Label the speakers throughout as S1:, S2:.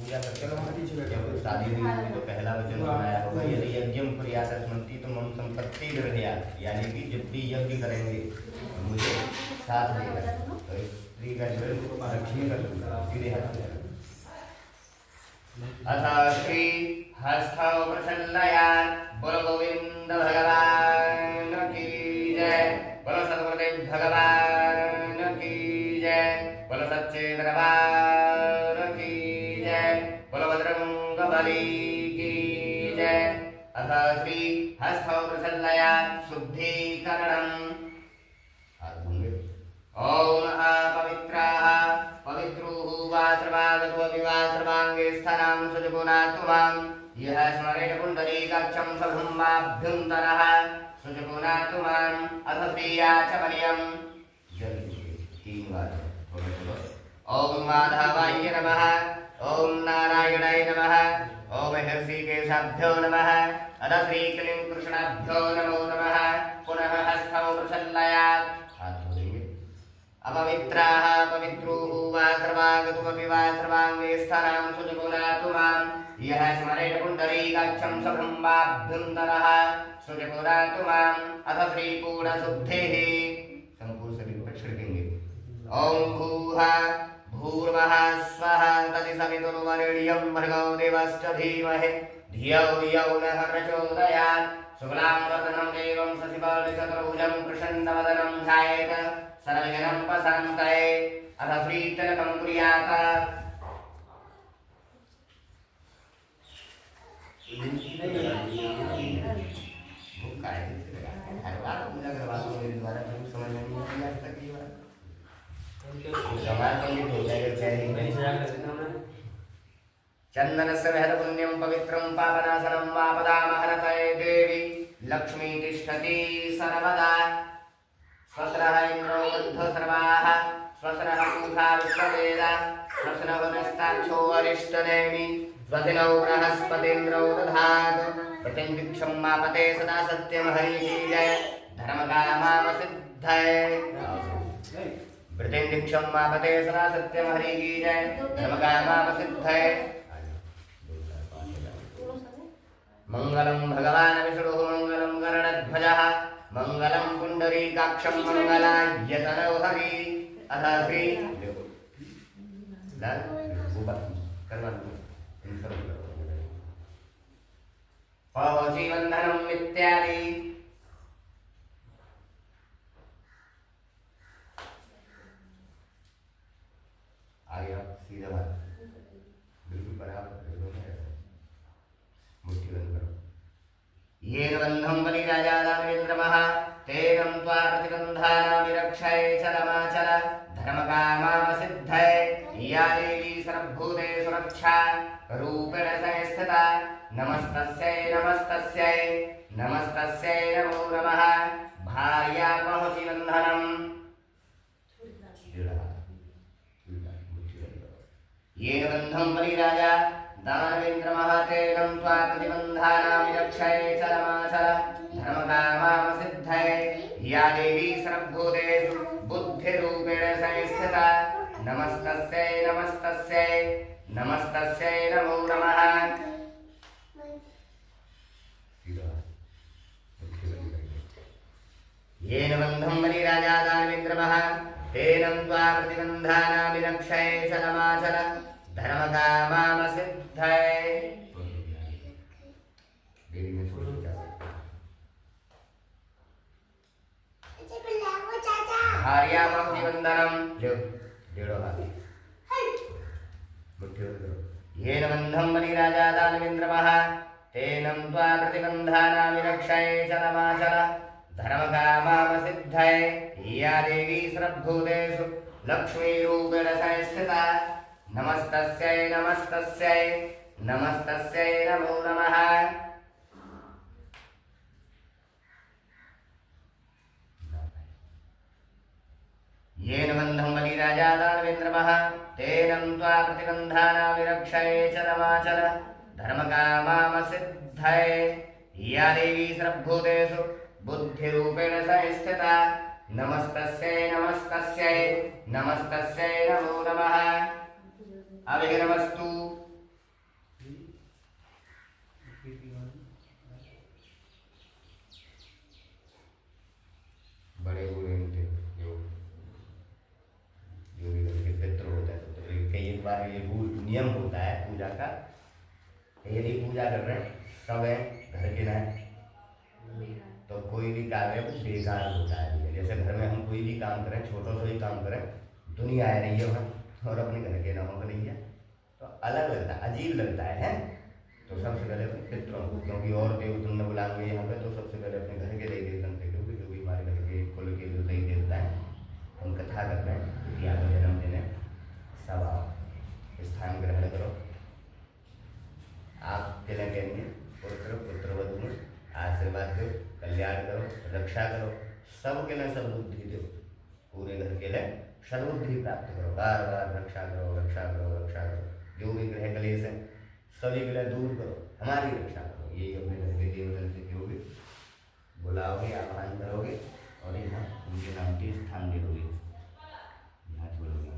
S1: पूजा करते हैं। जब शादी हुई होगी तो पहला वचन सुनाया होगा, यदि यज्ञम कुर्यात स्मृति तो मम संपत्ति गृह्यात, यानी कि जब भी यज्ञ करेंगे तो मुझे साथ देगा। तो स्त्री का जो है लक्ष्मी का सूत्र सीधे हाथ में। अथ श्री हस्तौ प्रसन्नया बोल गोविंद भगवान की जय, बोलो सतगुरुदेव भगवान की जय, बोलो सच्चे दरबार की जय, बोलो बजरंग बली की जय। अथ श्री हस्तौ प्रसन्नया शुद्धीकरणम् ओम अपवित्राः पवित्रुः वा सर्वागतो वा सर्वांगे स्थानां सुजगुणात्मां यः स्मरेण पुण्डरीकाक्षं सभ्रमाभ्यन्तरः सुजगुणात्मां अथ श्रीयाचमर्यं तीन बार ओम माधवाय नमः, ओम नारायणाय नमः, ओम हृषिकेशाभ्यो नमः, अथ श्रीक्लीं कृष्णाभ्यो नमो नमः। पुनः हस्तौ प्रसन्नयात् अपवित्राः पवित्रुः वा सर्वागतुमपि वा सर्वांगे स्थानां सुजगुणात्मां यः स्मरेण पुण्डरीकाक्षं सभ्रमाभ्यन्तरः सुजगुणात्मां अथ श्रीपूर्णशुद्धेः संपूर्ण शरीर पर छिड़केंगे। ओम भूः भूर्वः स्वः तत्सवितुर्वरेण्यं भर्गो देवस्य धीमहि धियो यो नः प्रचोदयात्। शुक्लांबरधरं देवं शशिवर्णचतुर्भुजं प्रसन्नवदनं ध्यायेत् सर्वजनोपशान्तये। अथ श्रीतिलकं कुर्यात् हर बार पूजा करवाता हूँ, मेरे द्वारा कभी समझ में नहीं आज तक ये बात। चंदनस्य महद पुण्यं पवित्रं पापनाशनं वापदामहरतये देवी लक्ष्मी तिष्ठति सर्वदा। स्वस्रः इन्द्रो वृद्धो सर्वाः स्वस्रः पूषा विश्ववेदा स्वस्रः वनस्ताक्षो अरिष्टनेमि स्वस्तिनो बृहस्पतिन्द्रो दधातु। प्रतिदिक्षं मापते सदा सत्यं हरिः जय, धर्मकामावसिद्धये। प्रतिदिक्षं मापते सदा सत्यं हरिः जय, धर्मकामावसिद्धये। मंगलं भगवान् विष्णुः मंगलं गरुडध्वजः मंगलं पुण्डरीकाक्षं मंगलायतनौ हरि। अथ श्री पवजीवन्धनम् इत्यादि आगे आप सीधा बात बिल्कुल बराबर मुट्ठी बंद करो। येन बन्धं बलिराजा दानवेन्द्रमः तेनं त्वा प्रतिबन्धानां विरक्षये चलमाचल धर्मकामावसिद्धये। या देवी सर्वभूतेषु रक्षा रूपेण संस्थिता नमस्तस्यै नमस्तस्यै नमस्तस्यै नमो नमः। भार्यापहुचिबन्धनम् येन बन्धं बलिराजा दानवेन्द्रमः तेनं त्वा प्रतिबन्धानां विरक्षये चलमाचल धर्मकामावसिद्धये। या देवी सर्वभूतेषु बुद्धिरूपेण संस्थिता नमस्तस्यै नमस्तस्यै नमस्तस्यै नमो नमः। येन बन्धं बलिराजा दानवेन्द्रमः तेनं त्वा प्रतिबन्धानां विरक्षये चलमाचल धर्मकामावसिद्धये। भार्यापहुचिबन्धनं येन बन्धं बलिराजा दानवेन्द्रमः तेनं त्वा प्रतिबन्धानां विरक्षये चलमाचल धर्मकामावसिद्धये। या देवी सर्वभूतेषु लक्ष्मीरूपेण संस्थिता नमस्तस्यै नमस्तस्यै नमस्तस्यै नमो नमः। येन बन्धं बलिराजा दानवेन्द्रमः तेनं त्वा प्रतिबन्धानां विरक्षये चलमाचल धर्मकामावसिद्धये। या देवी सर्वभूतेषु बुद्धिरूपेण संस्थिता नमस्तस्यै नमस्तस्यै नमस्तस्यै नमो नमः। अविघ्नमस्तु बड़े बूढ़े उनके जो भी घर के पितृ होता है तो कई बार ये रूल नियम होता है पूजा का। यदि पूजा कर रहे हैं सब है घर के ना तो कोई भी कार्य कुछ बेकार होता है। जैसे घर में हम कोई भी काम करें, छोटा सा ही काम करें, दुनिया आ रही है वहाँ और अपने घर के ना हो रही है तो अलग लगता है, अजीब लगता है। तो सबसे पहले अपने पितरों को, क्योंकि और देवतों ने बुलाएंगे यहाँ पे, तो सबसे पहले अपने घर के देवी देवतों से, क्योंकि जो भी हमारे घर के कुल के जो देवी देवता है हम कथा कर रहे हैं क्योंकि आगे जन्म देने सब आओ स्थान ग्रहण करो। आप तिलक कहेंगे पुत्र वधु में आशीर्वाद दो, कल्याण करो, रक्षा करो, सबके लिए सद्बुद्धि दो, पूरे घर के लिए सद्बुद्धि प्राप्त करो, बार बार रक्षा करो रक्षा करो रक्षा करो। जो भी ग्रह क्लेश है सभी के लिए दूर करो, हमारी रक्षा करो। ये अपने घर के देवतन से जो भी बुलाओगे, आह्वान करोगे और यहाँ उनके नाम के स्थान दे दोगे, यहाँ छोड़ोगे,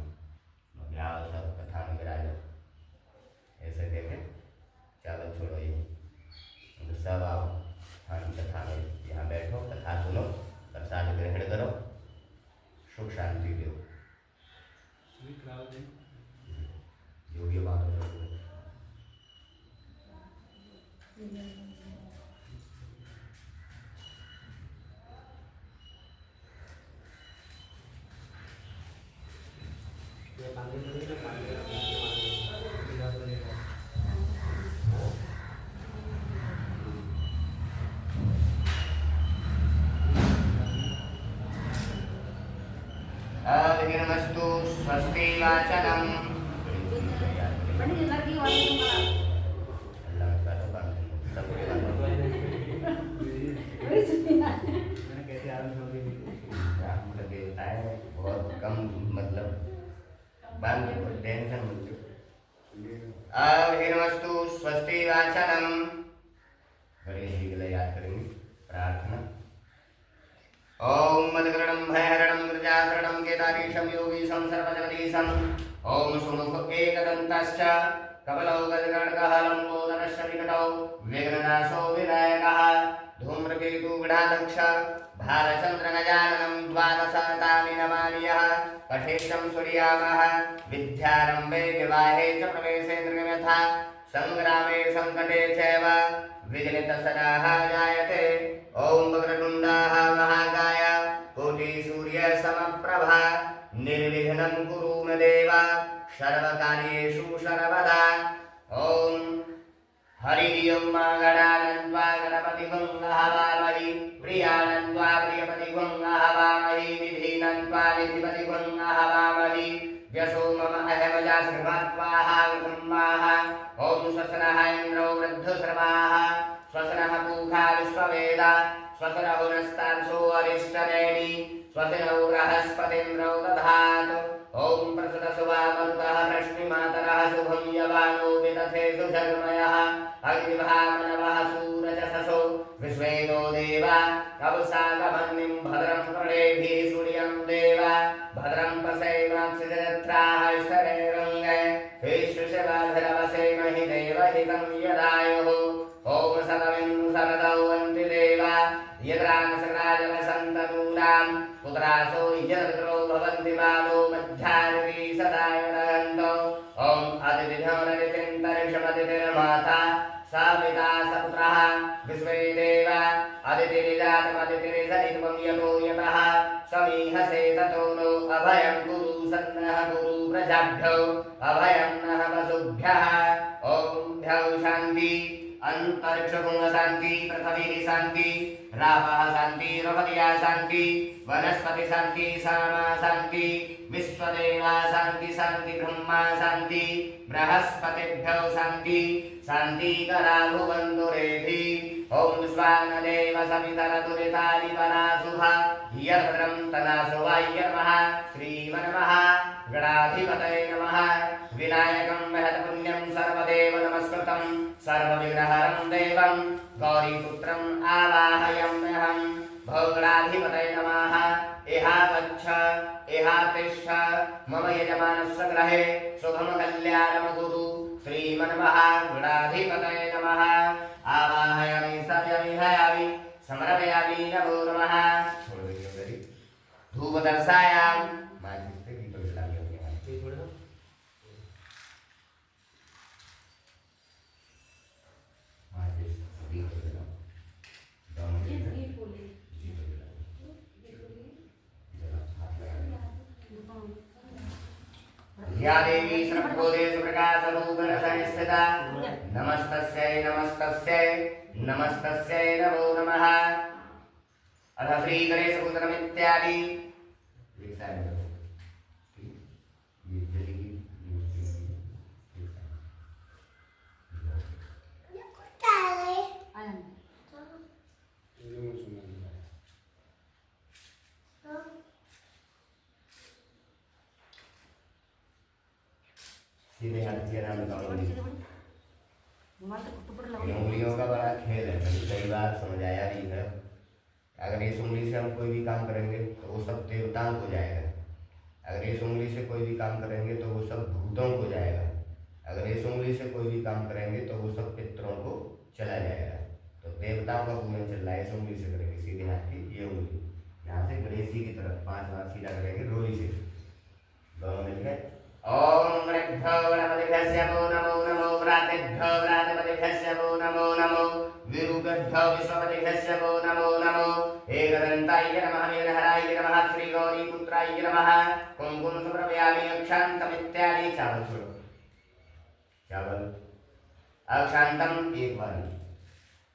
S1: आओ सब कथा में गिरा जाओ, ऐसे कह के चावल छोड़ो। ये तो सब आओ हम कथा में, यहाँ बैठो, कथा सुनो, प्रसाद ग्रहण करो, सुख शांति दो, जो भी बात हो। अभिर्मस्तु स्वस्ति वाचनम। बहुत कम मतलब टेंशन अभिर्मस्तु स्वस्ति वाचनम। गणेश जी के लिए याद करेंगे प्रार्थना। ओम मदगरणं भयहरणं गिरिजाशरणं केदारीशं योगीशं सर्वजगदीशं। ओम सुमुख एकदन्तश्च कमलौ गजगणकः लम्बोदरश्च विकटौ विघ्ननाशो विनायकः। धूम्रकेतु गणाध्यक्ष भालचन्द्रगजाननं द्वादशतानि नमानि यः कठेशं सूर्यामः। विद्यारम्भे विवाहे च प्रवेशे नृगम्यथा संग्रामे संकटे चैव विघ्नितसदाः जायते। ओम वक्रतुण्डः महाकाय कोटिसूर्यसमप्रभा निर्विघ्नं कुरु मे देव सर्वकार्येषु सर्वदा। ओम हरि ओम गणानन्त्वा गणपतिं हवामहि प्रियानन्त्वा प्रियपतिं हवामहि निधीनन्त्वा निधिपतिं हवामहि यशो मम अहमजाश्रमत्वाः ब्रह्माः। ओम स्वस्नः इन्द्रो वृद्धश्रवाः स्वस्नः पूषा विश्ववेद स्वस्नः नस्तार्षो अरिष्टनेमि स्वस्नो बृहस्पतिन्द्रो दधातु। ओम प्रसदसुवामरुतः प्रश्निमातरः शुभं यवानो विदधे सुशर्मयः अग्निभामनवः सूरजससो विश्वेदो देवा कवसागमन्निं भद्रं कर्णेभिः सूर्यं देवा भद्रं पश्येमाक्षिजत्राः स्तरेरङ्गे हेष्टुशवाभिरवसेमहि देवहितं यदायुः। ओम सदमिन्दु सरदौ अन्ति देवा यद्रामसराजवसन्तनूनां पुत्रासो यद्रो भवन्ति बालो मध्यानिधि सदा यदहन्तो। ओम अदितिर्माता सविता सपुत्रः विश्वे देवा अदितिर्जातमदितिर्जनित्वं यतो यतः समीहसे ततो नो अभयं कुरु सन्नः कुरु प्रजाभ्यो अभयं नः वसुभ्यः। ओम भ्यौ शान्ति अंतरिक्षगुण शांति पृथ्वी शांति रावः शांति रवतिया शांति वनस्पति शांति सामा शांति विश्वदेवा शांति शांति ब्रह्मा शांति बृहस्पतिभ्यो शांति शांति करा भुवन्तु रेधि। ओम स्वानदेव सवितरतुरितानि पराशुभा यद्भद्रं तनाशुभा यन्मः श्रीमन्मः गणाधिपतये नमः। विनायकं महत्पुण्यं सर्वदेव नमस्कृतं सर्वविघ्नहरं देवं गौरीपुत्रम् आवाहयाम्यहं। भोगणाधिपतये नमः। इहा गच्छ इहा तिष्ठ मम यजमानस्य गृहे शुभं कल्याणं कुरु श्रीमन्मः गणाधिपतये नमः। धूपदर्शायाम माचिस से दीपक जला के अपने हाथ से छोड़ दो। माचिस दीपक जलाओ, दोनों दीपक या देवी सर्वभूते सुप्रकाश रूपरसं स्थिता नमस्तस्यै नमस्तस्यै नमस्तस्यै नमो नमः। अथ श्री गणेश पूजनम इत्यादि सीधे हाथ किया नाम उंगलियों का बड़ा खेल है, कई बार समझ आया नहीं है। अगर इस उंगली से हम कोई भी काम करेंगे तो वो सब देवताओं को जाएगा, अगर इस उंगली से कोई भी काम करेंगे तो वो सब भूतों को जाएगा, अगर इस उंगली से कोई भी काम करेंगे तो वो सब पितरों को चला जाएगा। तो देवताओं का पूजन चल रहा है, इस उंगली से करेंगे सीधे हाथ की ये उंगली, यहाँ से गणेश जी की तरफ 5 बार सीधा करेंगे रोली से, दोनों मिल गए। ओम गणेभ्यो गणपतिभ्यस्य वो नमो नमो, व्रातेभ्यो व्रातपतिभ्यस्य वो नमो नमो, विरूपेभ्यो विश्वपतिभ्यस्य वो नमो नमो, एकदन्ताय नमः, वीरहराय नमः, श्री गौरीपुत्राय नमः। कुंकुम समर्पयामि अक्षांतमित्यादि, चावल छोड़ो, चावल अक्षांतम एक बार,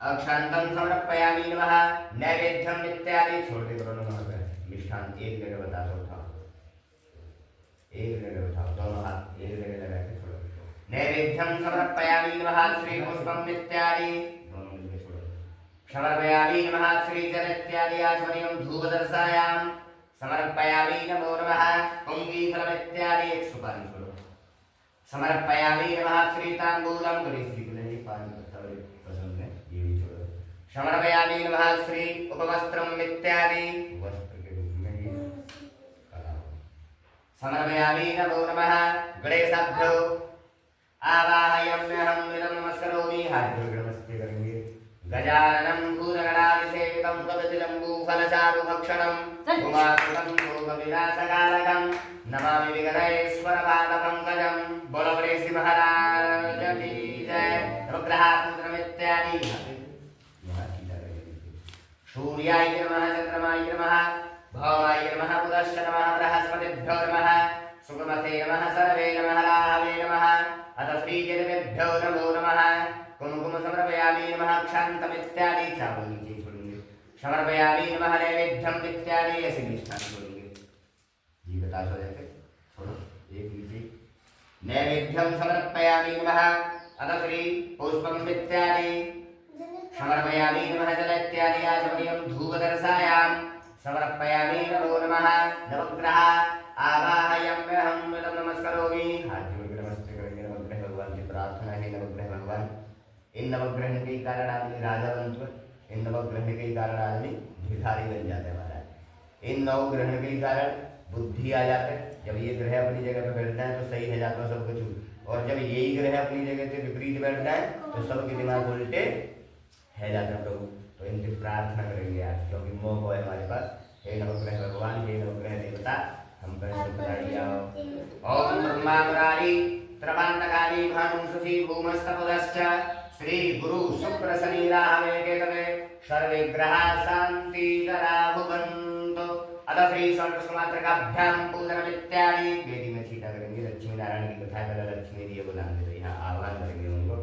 S1: अक्षांतम समर्पयामि नमः। नैवेद्यम इत्यादि छोड़ दे करो नमः, मिष्ठान एक जगह बता दो, एक जगह उठाओ, दोनों हाथ एक जगह लगा के छोड़ो। नैवेद्यम समर्पयामि नमः, श्री पुष्पम इत्यादि, दोनों मिलके छोड़ो। समर्पयामि नमः, श्री जल इत्यादि आचमनीयं धूपदर्शायाम समर्पयामि नमो नमः। पुंगी फलम इत्यादि एक सुपारी छोड़ो। समर्पयामि नमः, श्री तांबूलम, गणेश जी को नहीं पानी पसंद है, ये भी छोड़ो। समर्पयामि नमः, श्री उपवस्त्रम इत्यादि, वस्त्र के रूप में ये समर्पयामि नमो नमः। गणेशाभ्यो आवाहयाम्यहं विदं नमस्करोमि, हाथ जोड़ के नमस्ते करेंगे। गजाननं भूतगणादिसेवितं कपितजम्बूफलचारुभक्षणं उमासुतं भोगविलासकारकं नमामि विघ्नेश्वरपादपङ्कजं। बोलो गणेश महाराज की जय। नवग्रहापूजनमित्यादि सूर्याय नमः, चन्द्रमाय नमः, भवाय नमः, पुनश्च नमः, बृहस्पतिभ्यो नमः, सुगमसे नमः, सर्वे नमः, राहवे नमः। अथ श्रीजनभ्यो नमो नमः। कुंकुम समर्पयामि नमः, क्षान्तमित्यादि, चावल नीचे छोड़ेंगे। समर्पयामि नमः, नैवेद्यम इत्यादि, ऐसे निष्ठान छोड़ेंगे। जी बता दो जैसे छोड़ो, एक नीचे। नैवेद्यम समर्पयामि नमः। अथ श्री पुष्पम इत्यादि समर्पयामि नमः, जल इत्यादि आचमनीयं धूपदर्शायाम समर्पयामि नमो नमः। नवग्रह आवाहयाम्यहं विदं नमस्करोमि, हाथ जोड़ के नमस्ते करेंगे। नवग्रह भगवान की प्रार्थना है, नवग्रह भगवान इन नवग्रह के कारण आदमी राजा बनता, इन नवग्रह के कारण आदमी भिखारी बन जाता है महाराज। इन नवग्रह के कारण बुद्धि आ जाता है, जब ये ग्रह अपनी जगह पर बैठता है तो सही है जाता है सब कुछ, और जब यही ग्रह अपनी जगह से विपरीत बैठता है तो सबके दिमाग उल्टे है जाता है। प्रभु तो इनकी प्रार्थना करेंगे आज, क्योंकि मोह है हमारे पास। हे नवग्रह भगवान, हे नवग्रह देवता, हम पर सुखदाई आओ। ओम ब्रह्मा मुरारी त्रवांतकारी भानु शशि भूमस्तपदश्च श्री गुरु शुक्र शनि राहवे केतवे सर्वे ग्रहा शांति भुवन्तु। अतः श्री षोडशमात्रकाभ्याम पूजनम इत्यादि वेदी में छीटा करेंगे। लक्ष्मी नारायण की कथा कर लक्ष्मी दिए बुलाने से यहाँ आह्वान करेंगे उनको।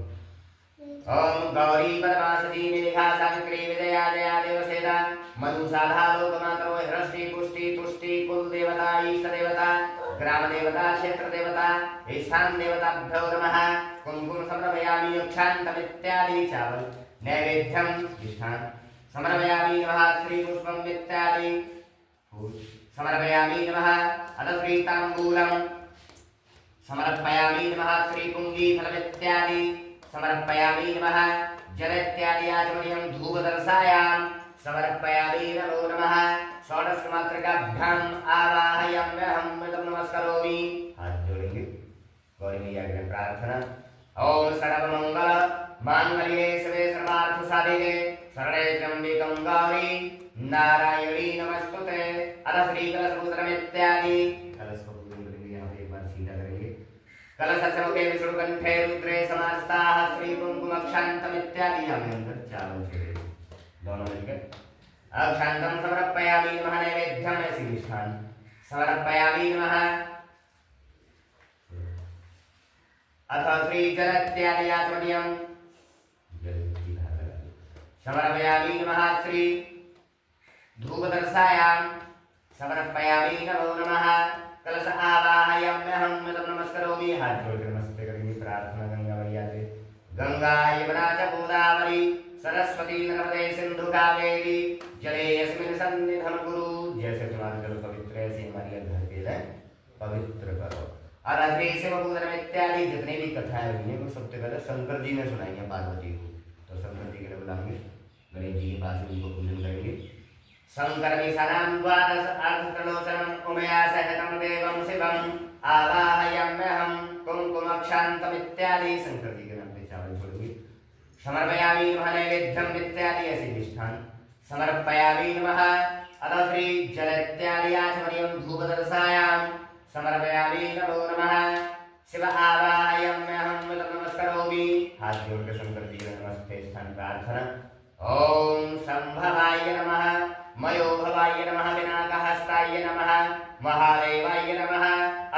S1: ओम गौरी पद्मासती मेघा सावित्री विजया जया देवसेना मधुसाधा लोकमातरो हृष्टि पुष्टि तुष्टि कुल देवता इष्ट देवता ग्राम देवता क्षेत्र देवता स्थान देवताभ्यो नमः। कुंकुम समर्पयामि अक्षांतमित्यादि, चावल नैवेद्यम मिष्ठान समर्पयामि नमः, श्री पुष्पम इत्यादि फूल समर्पयामि नमः। अथ श्री तांबूलम समर्पयामि नमः, श्री पुंगी फलमित्यादि समर्पयामि नमः। जल इत्यादि आचमनीयं धूपदर्शायाम समर्पयामि नमो नमः। षोडशमात्रकाभ्याम आवाहयाम्यहं विदं नमस्करोमि, हाथ जोड़ेंगे। गौरी मैया की प्रार्थना। ओम सर्वमंगल मांगल्ये शिवे सर्वार्थ साधिके शरणे त्र्यंबके गौरी नारायणी नमस्तुते। अतः श्री कलश पूजनम इत्यादि। कलश को पूजन करेंगे, यहाँ पे एक बार सीधा करेंगे। कलशस्य मुखे विष्णुकंठे रुद्रे समास्ताः श्री कुंकुमक्षान्तम इत्यादि। यहाँ पे अंदर चावल छेड़े दोनों मिलकर अक्षान्तम समर्पयामि नमः। नैवेद्यम ऐसी मिष्ठान समर्पयामि नमः। अथ श्री जलत्यादि आचमनीयम् समर्पयामि नमः। श्री धूपदर्शायां समर्पयामि नमो नमः। कलश आवाहयाम्यहं नमस्करोमि। हाथ जोड़कर नमस्ते करेंगे, प्रार्थना गंगा मैया से। गंगा यमुना च गोदावरी सरस्वती नर्मदे सिंधु कावेरी जले यस्मिन् सन्निधं कुरु। जैसे तुम्हारा जल पवित्र है, ऐसे हमारी घर के जल पवित्र करो। और अग्रे शिव पूजन इत्यादि जितनी भी कथाएं हुई हैं वो सबसे पहले शंकर जी ने सुनाई है पार्वती को, तो शंकर जी के लिए बुलाएंगे, गणेश जी के पास उनको पूजन करेंगे। शंकर विषाणां द्वादश अर्धत्रिलोचनम् उमया सहितं देवं शिवम् आवाहयाम्यहं कुंकुमक्षान्तम् इत्यादि। शंकर जी के नाम पे चावल छोड़ेंगे। समर्पयामि नमः। नैवेद्यम् इत्यादि ऐसे मिष्ठान समर्पयामि नमः। अतः श्री जल इत्यादि आचमनीयं धूपदर्शायां समर्पयामि नमो नमः। शिव आवाहयाम्यहं नमस्करोमि। हाथ जोड़कर शंकर जी के नमस्ते स्थान प्रार्थना। ओम संभवाय नमः, मयोभवाय नमः, विनाकहस्ताय नमः, महादेवाय नमः।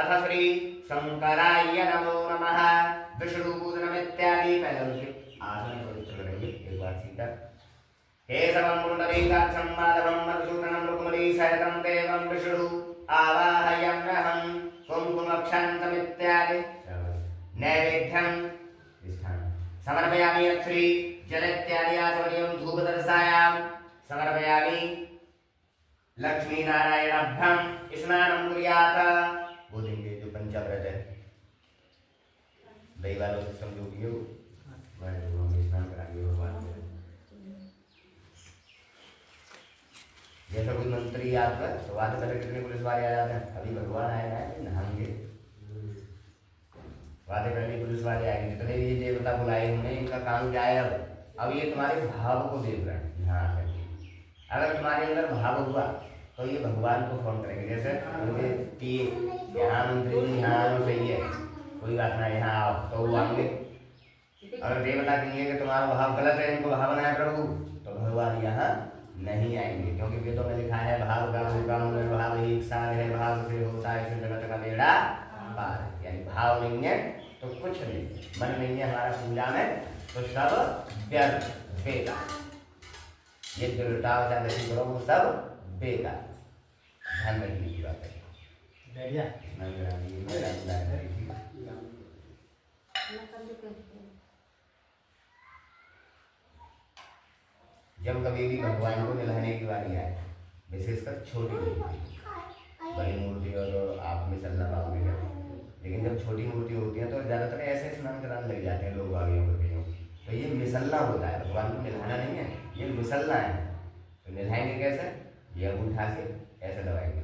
S1: अथ श्री शंकराय नमो नमः। विष्णु पूजनम इत्यादि पहले उनके आसन पवित्र करेंगे, एक बार सीधा। केशवं पुंडरीकाक्षं माधवं मधुसूदनं रुक्मिणी सहितं देवं विष्णु आवाहयाम्यहं कुंकुमक्षान्तम् इत्यादि। नैवेद्यं समर्पयामि। श्री जल इत्यादि आचमनीयं धूपदर्शायां समर्पयामि। लक्ष्मी नारायणाभ्यां स्नानं कुर्यात्। वो दिन के जो पंचाव्रत है दही वालों से समझोगी हो, स्नान कराएंगे भगवान को। जैसा कोई मंत्री आता है तो वहां पहले कितने पुलिस वाले आ जाते हैं, अभी भगवान आए हैं नहाएंगे, वादे पहले पुलिस वाले आएंगे। जितने भी देवता बुलाए होंगे इनका काम क्या है, अब ये तुम्हारे भाव को देख रहे हैं यहाँ आकर। अगर तुम्हारे अंदर भाव हुआ तो ये भगवान को फोन करेंगे। जैसे यहाँ मंत्री जी यहाँ आना सही है, कोई बात ना यहाँ आओ, तो वो आएंगे। अगर देवता कहेंगे कि तुम्हारा भाव गलत है, इनको भाव बनाए प्रभु, तो भगवान यहाँ नहीं आएंगे। क्योंकि वेदों में लिखा है भाव का भाव एक सार है, भाव से होता है इस जगत का बेड़ा पार। यानी भाव नहीं है तो कुछ नहीं, मन नहीं है हमारा पूजा में तो सब व्यर्थ बेकार। ये जो लुटाव चाहे करो वो सब बेकार। ध्यान रखने की बात है। जब कभी भी भगवान को निलाने की बारी आए, विशेषकर छोटी मूर्ति, बड़ी मूर्ति हो तो आप में चलना पाओगे, लेकिन जब छोटी मूर्ति होती है तो ज़्यादातर ऐसे स्नान कराने लग जाते हैं लोग आगे होते हैं। तो ये मिसलना होता है, भगवान को निलाना नहीं है, ये मिसलना है। तो निलाएंगे कैसे, ये अंगूठा से ऐसे दबाएंगे,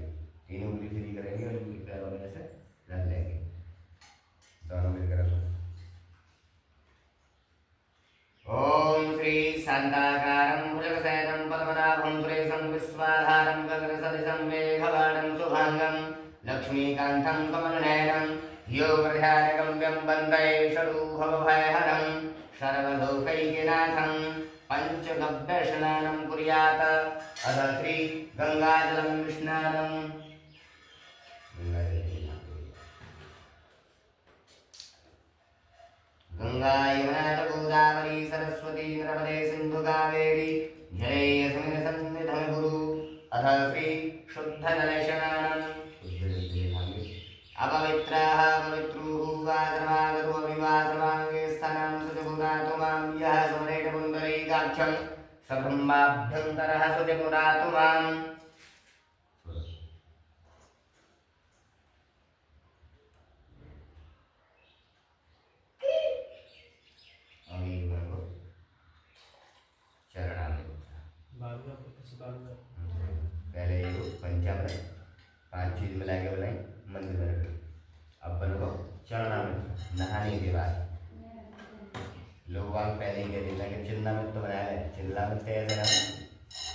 S1: तीन उंगली फ्री करेंगे और उंगली पैरों में ऐसे रख लेंगे, दोनों मिलकर रखो। ओम श्री शांताकारं भुजगशयनं पद्मनाभं सुरेशं विश्वाधारं गगनसदृशं मेघवर्णं शुभांगं लक्ष्मीकान्तं कमलनयनं योगध्यानगम्यं वन्दे षडूभवभयहरं सर्वलोकैकनाथं पञ्चगव्यस्नानं कुर्यात्। अथ श्री गंगाजलं स्नानं। गंगा यमुना च गोदावरी सरस्वती नर्मदे सिंधु कावेरी जले यस्मिन् सन्निधं कुरु। अथ श्री शुद्धजलस्नानम्। अपवित्राः पवित्रूः वा सर्वागतो अभिवासर्वाङ्गे स्थानं शुचिपुरातु मां यः स्मरेत पुण्डरीकाक्षं स ब्रह्माभ्यन्तरः शुचिपुरातु माम्। पहले ये पंचामृत 5 चीज मिला के बनाई, मंदिर में रखी। अब बनो चरणामृत, नहाने के बाद लोग वहाँ पहले ही कह देते हैं कि चिल्लामृत तो बनाया है, चिल्लामृत कैसे ना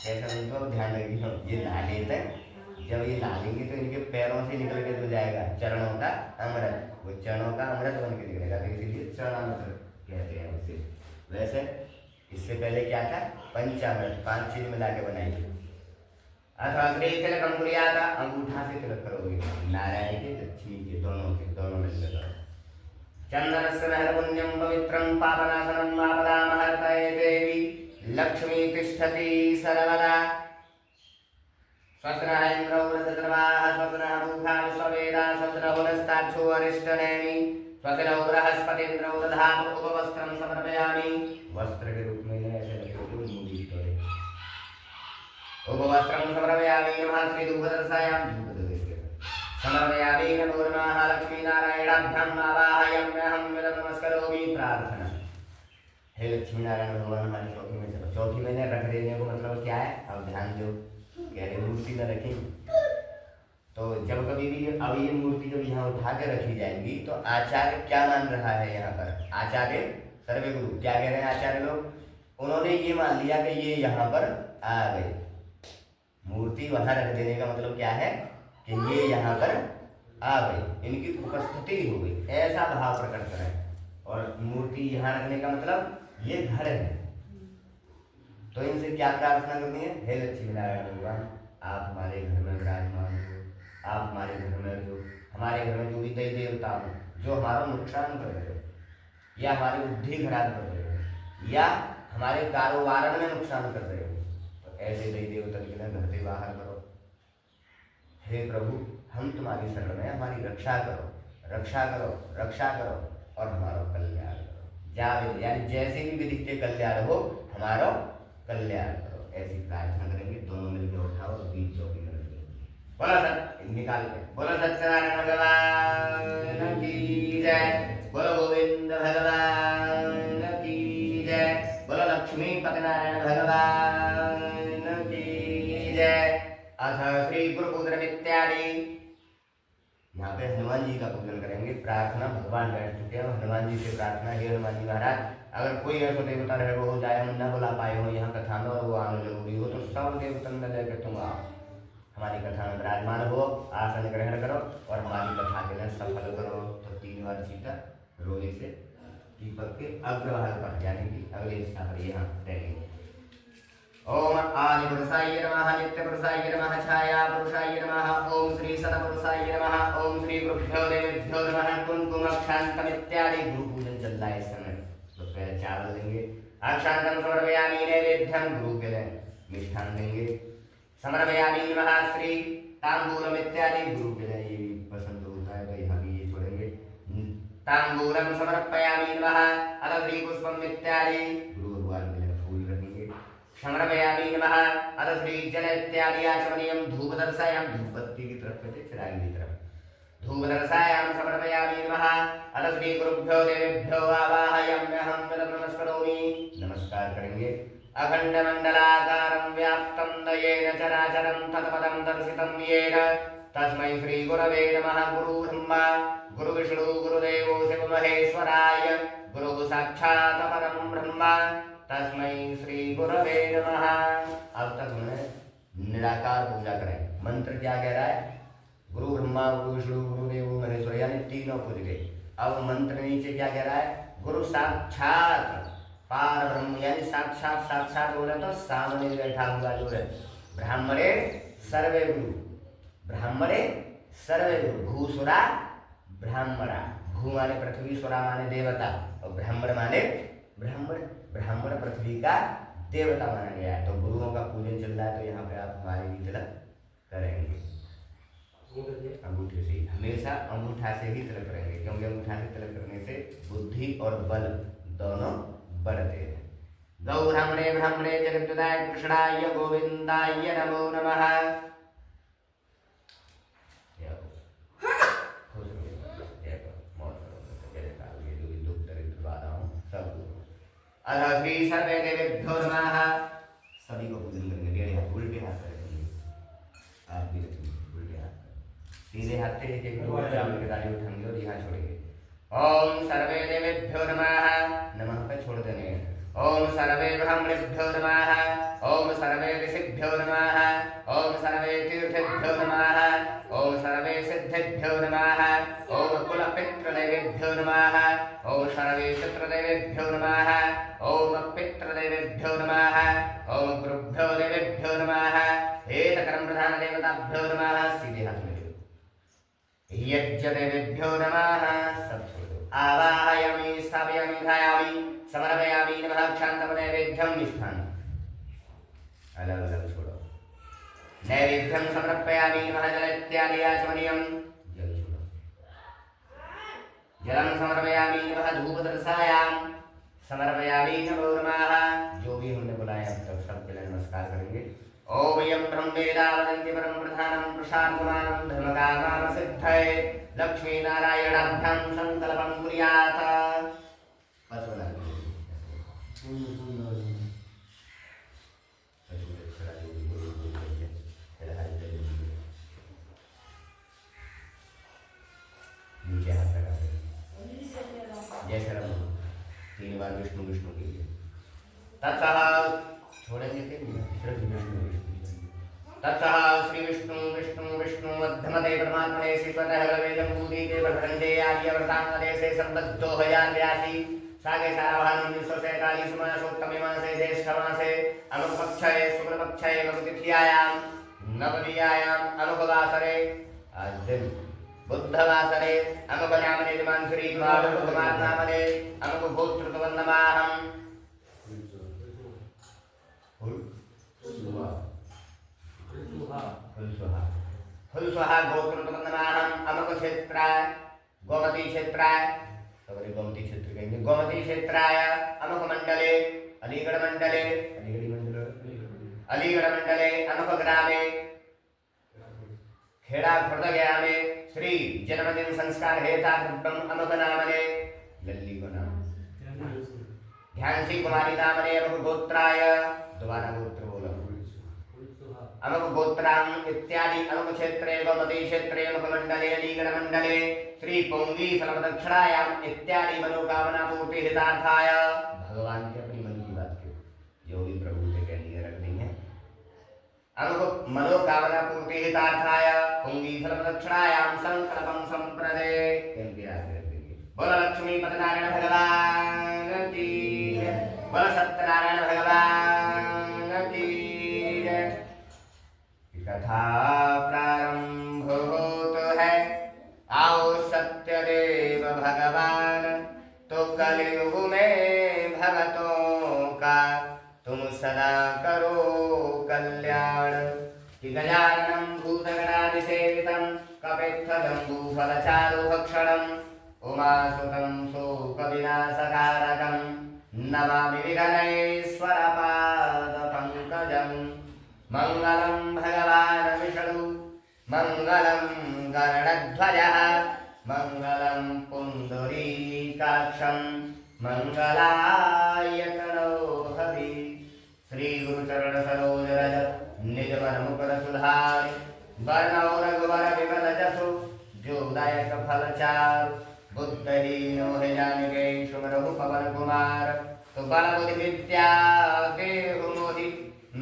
S1: कैसे उनको ध्यान रखिए। ये नहा लेते हैं, जब ये डालेंगे तो इनके पैरों से निकल के जो जाएगा चरणों का अमृत, वो चरणों का अमृत बन के निकलेगा, तो इसीलिए चरणामृत कहते हैं उसे। वैसे इससे पहले क्या था, पंचामृत, 5 चीज मिला के बनाई थी। अथवा श्री तिलक अंगुलियाता, अंगूठा से तिलक करोगे, नारायण के लक्ष्मी के दोनों मिलकर करो। चंदनस्य महरपुण्यम पवित्रम पापनाशनम आपदामहर्तये देवी लक्ष्मी तिष्ठति सर्वदा। स्वस्नः इन्द्रो वृद्धसर्वाः स्वस्नः मूढा विश्ववेदाः स्वस्नः पुनस्ताक्षो अरिष्टनेमि स्वस्नः बृहस्पतिन्द्रो दधातु उपवस्त्रं समर्पयामि। वस्त्र के रूप में ऐसे लगे मूड़ी तोड़े, उपवस्त्रं समर्पयामि। नमः श्री धूपदर्शायां समर्पयामि। नमो नमः लक्ष्मीनारायणाभ्याम् आवाहयाम्यहं नमस्करोमि। प्रार्थना। हे लक्ष्मी नारायण भगवान, हमारी चौकी में चलो। चौकी में रख देने को मतलब क्या है, अब ध्यान दो, कह रहे मूर्ति न रखेंगे तो जब कभी भी अब ये मूर्ति जब यहाँ उठा के रखी जाएंगी तो आचार्य क्या मान रहा है, यहाँ पर आचार्य सर्वे गुरु क्या कह रहे हैं आचार्य लोग, उन्होंने ये मान लिया कि ये यहाँ पर आ गए। मूर्ति वहां रख देने का मतलब क्या है कि ये यहाँ पर आ गई, इनकी उपस्थिति हो गई, ऐसा भाव प्रकट करें। और मूर्ति यहाँ रखने का मतलब ये घर है, तो इनसे क्या प्रार्थना करनी है, हे लक्ष्मी नारायण भगवान, आप हमारे घर में विराजमान हो, आप हमारे घर में हो, हमारे घर में जो भी देवी देवता हो जो हमारा नुकसान कर रहे हो या हमारी बुद्धि खराब कर रहे हो या हमारे कारोबार में नुकसान कर रहे हो, तो ऐसे देवी देवता के लिए घर से बाहर करो। हे प्रभु, हम तुम्हारी शरण में, हमारी रक्षा करो, रक्षा करो, रक्षा करो और हमारा कल्याण करो। यानी जैसे भी विधि के कल्याण हो, हमारा कल्याण करो, ऐसी प्रार्थना करेंगे। दोनों मिलकर उठाओ और बीच चौकी में रखेंगे। बोला सर निकाल के, बोलो सत्यनारायण भगवान की जय, बोलो गोविंद भगवान की जय, बोलो लक्ष्मी पति नारायण भगवान की जय। अथ श्री गुरु पूजन इत्यादि, यहाँ पे हनुमान जी का पूजन करेंगे। प्रार्थना भगवान बैठ चुके हैं, हनुमान जी से प्रार्थना, हे हनुमान जी महाराज, अगर कोई ऐसा देवता रहे वो हो जाए, हम न बुला पाए हो यहाँ कथा में और वो आना जरूरी हो, तो सब देवता में लेकर तुम आओ, हमारी कथा में विराजमान हो, आसन ग्रहण करो और हमारी कथा के लिए सफल करो। तो 3 बार चीता रोने से दीपक के अग्रभाग पर, यानी कि अगले हिस्सा पर यहाँ रहेंगे। ओम आदि पुरुषाय नमः, नित्य पुरुषाय नमः, छाया पुरुषाय नमः, ओम श्री सतपुरुषाय नमः, ओम श्री गुरुभ्यो देवेभ्यो नमः। कुमकुम अक्षांतम इत्यादि गुरु पूजन चल रहा है इस समय, तो पहले चावल देंगे। अक्षांतम समर्पयामि नैवेद्यम, गुरु के लिए मिष्ठान देंगे। समर्पयामि नमः श्री तांबूलम इत्यादि, गुरु के लिए ये भी पसंद होता है तो यहाँ भी ये छोड़ेंगे। तांबूलम समर्पयामि नमः, अथ श्री पुष्पम इत्यादि, गुरु भगवान के लिए फूल रखेंगे। समर्पयामि नमः, अथ श्री जल इत्यादि आचमनीयम, धूप दर्शयाम, धूपबत्ती की तरफ कहते, चिराग की तरफ धूप दर्शयाम। समर्पयामि नमः, अथ श्री गुरुभ्यो देवेभ्यो आवाहयाम्यहं नमस्करोमि, नमस्कार करेंगे। अखंड मंडलाकारं व्याप्तं येन चराचरं तत्पदं दर्शितं येन तस्मै श्री गुरवे नमः। गुरु ब्रह्मा गुरु विष्णु गुरुदेवो शिव महेश्वराय, गुरु साक्षात् परं ब्रह्म तस्मै श्री गुरवे नमः। अब तक हमने निराकार पूजा करें। मंत्र क्या कह रहा है, गुरु ब्रह्मा गुरु विष्णु गुरुदेवो महेश्वर, यानी तीनों पूज गए। अब मंत्र नीचे क्या कह रहा है, गुरु साक्षात पार ब्रह्म, यानी साक्षात, साक्षात बोले तो सामने बैठा हुआ जो है। ब्राह्मणे सर्वे गुरु, ब्राह्मणे सर्वे गुरु, भूसुरा ब्राह्मणा, भू माने पृथ्वी, सुरा माने देवता और ब्राह्मण माने ब्राह्मण, ब्राह्मण पृथ्वी का देवता माना गया है। तो गुरुओं का पूजन चल रहा है, तो यहाँ पे आप हमारे भी तिलक करेंगे अंगूठे से। हमेशा अंगूठा से ही तिलक करेंगे, क्योंकि अंगूठा से तिलक करने से बुद्धि और बल दोनों बढ़ते हैं। गौ ब्राह्मणे ब्राह्मणे जगद्गुदाय कृष्णाय गोविंदाय नमो नमः। अथ श्री सर्वे देवेभ्यो नमः, सभी को पूजन करेंगे। डेढ़े हाथ उल्टे हाथ करेंगे, आप भी रखेंगे उल्टे हाथ, सीधे हाथ से एक चावल की दाली उठाएंगे और यहाँ छोड़ेंगे। ओम सर्वे देवेभ्यो नमः, नमः पे छोड़ देंगे। ओम सर्वे ब्राह्मणेभ्यो नमः, ओम सर्वे ऋषिभ्यो नमः, ओम सर्वे तीर्थेभ्यो नमः, नमः। ओम सर्वे पितृदेवेभ्यो नमः। ओम पितृदेवेभ्यो नमः। ओम गुरुभ्यो देवेभ्यो नमः। एतकरं प्रधान देवताभ्यो नमः। सीधे हाथ में यज्ञ देवेभ्यो नमः। सब छोड़ो। आवाहयामि स्थापयामि धायामि समर्पयामि नमः। क्षान्तम नैवेद्यं निष्ठान् अलग अलग छोड़ो। नैवेद्यं समर्पयामि नमः। जल इत्यादि आचमनीयं जल छोड़ो। जलं समर्पयामि नमः। धूपदर्शायां समर्पयामि नमो नमः। जो भी हमने बुलाया अब तक सबके लिए नमस्कार करेंगे। ओम यं ब्रह्मेदा वदन्ति परं प्रधानं प्रसादमानं धर्मकामां सिद्धये लक्ष्मी नारायणाभ्यां संकल्पं कुर्यात्। बस बना नीचे हाथ लगा जैसे रम 3 बार विष्णु विष्णु के लिए तत्सह छोड़ेंगे सिर्फ विष्णु तत्सह श्री विष्णु विष्णु विष्णु मध्यमते परमात्मने श्रीपतः रवे जम्बूदीपे प्रखंडे आर्यवर्तांगदे से संबद्ध 2082 सागे साराभानु 1947 मासोत्तमे मासे ज्येष्ठ मासे अनुपक्षये शुक्लपक्षये नवतिथ्यायां नवमीयायां अनुपवासरे आज दिन बुद्धवासरे अमुकनामने दिमांसुरी कुमारनामने अमुकगोत्रतवन्नमाहं फुलस्वाहा गोत्रतवन्नमाहं अमुकक्षेत्राय गोमती क्षेत्राय सबरे गोमती क्षेत्र कहेंगे गोमती क्षेत्राय अमुकमंडले अलीगढ़ मंडले अलीगढ़ मंडले अमुकग्रामे खेड़ा खुर्द गया में श्री जन्मदिन संस्कार हेता अमुक नामने लल्ली को नाम ध्यानसी कुमारी नामने अमुक गोत्राय दोबारा गोत्र बोलो अमुक गोत्रां इत्यादि अमुक क्षेत्रे गोमती क्षेत्रे अमुक मंडले अलीगढ़ मंडले श्री पोंगी फलदक्षिणायां इत्यादि मनोकामना पूर्ति हितार्थाय भगवान के अपनी मन की बात क्यों जो भी प्रभु से कह लिए रख दी है अमुक मनोकामना पूर्ति हितार्थाय पुंगी फलदक्षिणायां संकल्पं संप्रदे बोल लक्ष्मी पतनारायण भगवान की बोल सत्यनारायण भगवान की कथा प्रारंभ होत है आओ सत्यदेव भगवान तो कलयुग में भगतों का तुम सदा करो कल्याण कि गजाननं भूतगणादिसेवितं कपित्थजम्बूफलचारुभक्षणम् उमासुतं शोकविनाशकारकं नमामि विघ्नेश्वरपादपङ्कजं मङ्गलं भगवान् विष्णु मङ्गलं गरुडध्वजः मङ्गलं पुण्डरीकाक्षं मङ्गलायतनो हरि श्री गुरुचरण सरोज रज निज मन मुकुर सुधार वर्णौ रघुवर विमल जसु जोदायक फल चार बुद्धहीनो है जानिके सुमरहु पवन कुमार तो बल बुद्धि विद्या देहु मोहि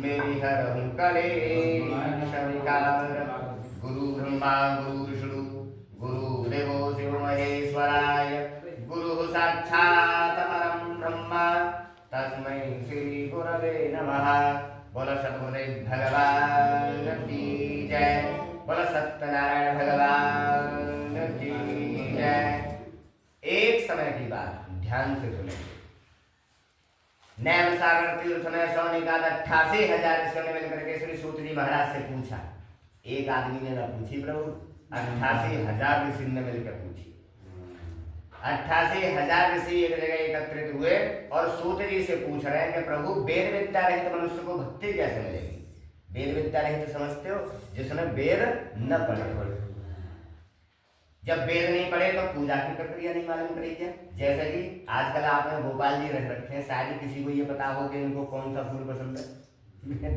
S1: मेरी हरहु कलेश विकार गुरु ब्रह्मा गुरु विष्णु गुरु देवो शिव महेश्वराय गुरु साक्षात् परम ब्रह्मा तस्मै श्री गुरवे नमः। बोल सतगुरुदेव भगवान की जय। बोल सत्यनारायण भगवान की जय। एक समय की बात ध्यान से सुनेंगे। नैम सागर तीर्थ में सोनिका 88,000 ऋषियों ने मिलकर के श्री सूत जी महाराज से पूछा। एक आदमी ने ना पूछी प्रभु, 88,000 ऋषि ने मिलकर पूछी। 88,000 ऋषि एक जगह एकत्रित हुए और सूत जी से पूछ रहे हैं कि प्रभु वेद विद्या रहित मनुष्य को भक्ति कैसे मिलेगी। वेद विद्या रहित समझते हो जिसने वेद न पढ़े। जब वेद नहीं पढ़े तो पूजा की प्रक्रिया नहीं मालूम करी क्या। जैसे कि आजकल आपने गोपाल जी रख रखे हैं, शायद किसी को ये पता हो कि इनको कौन सा फूल पसंद है।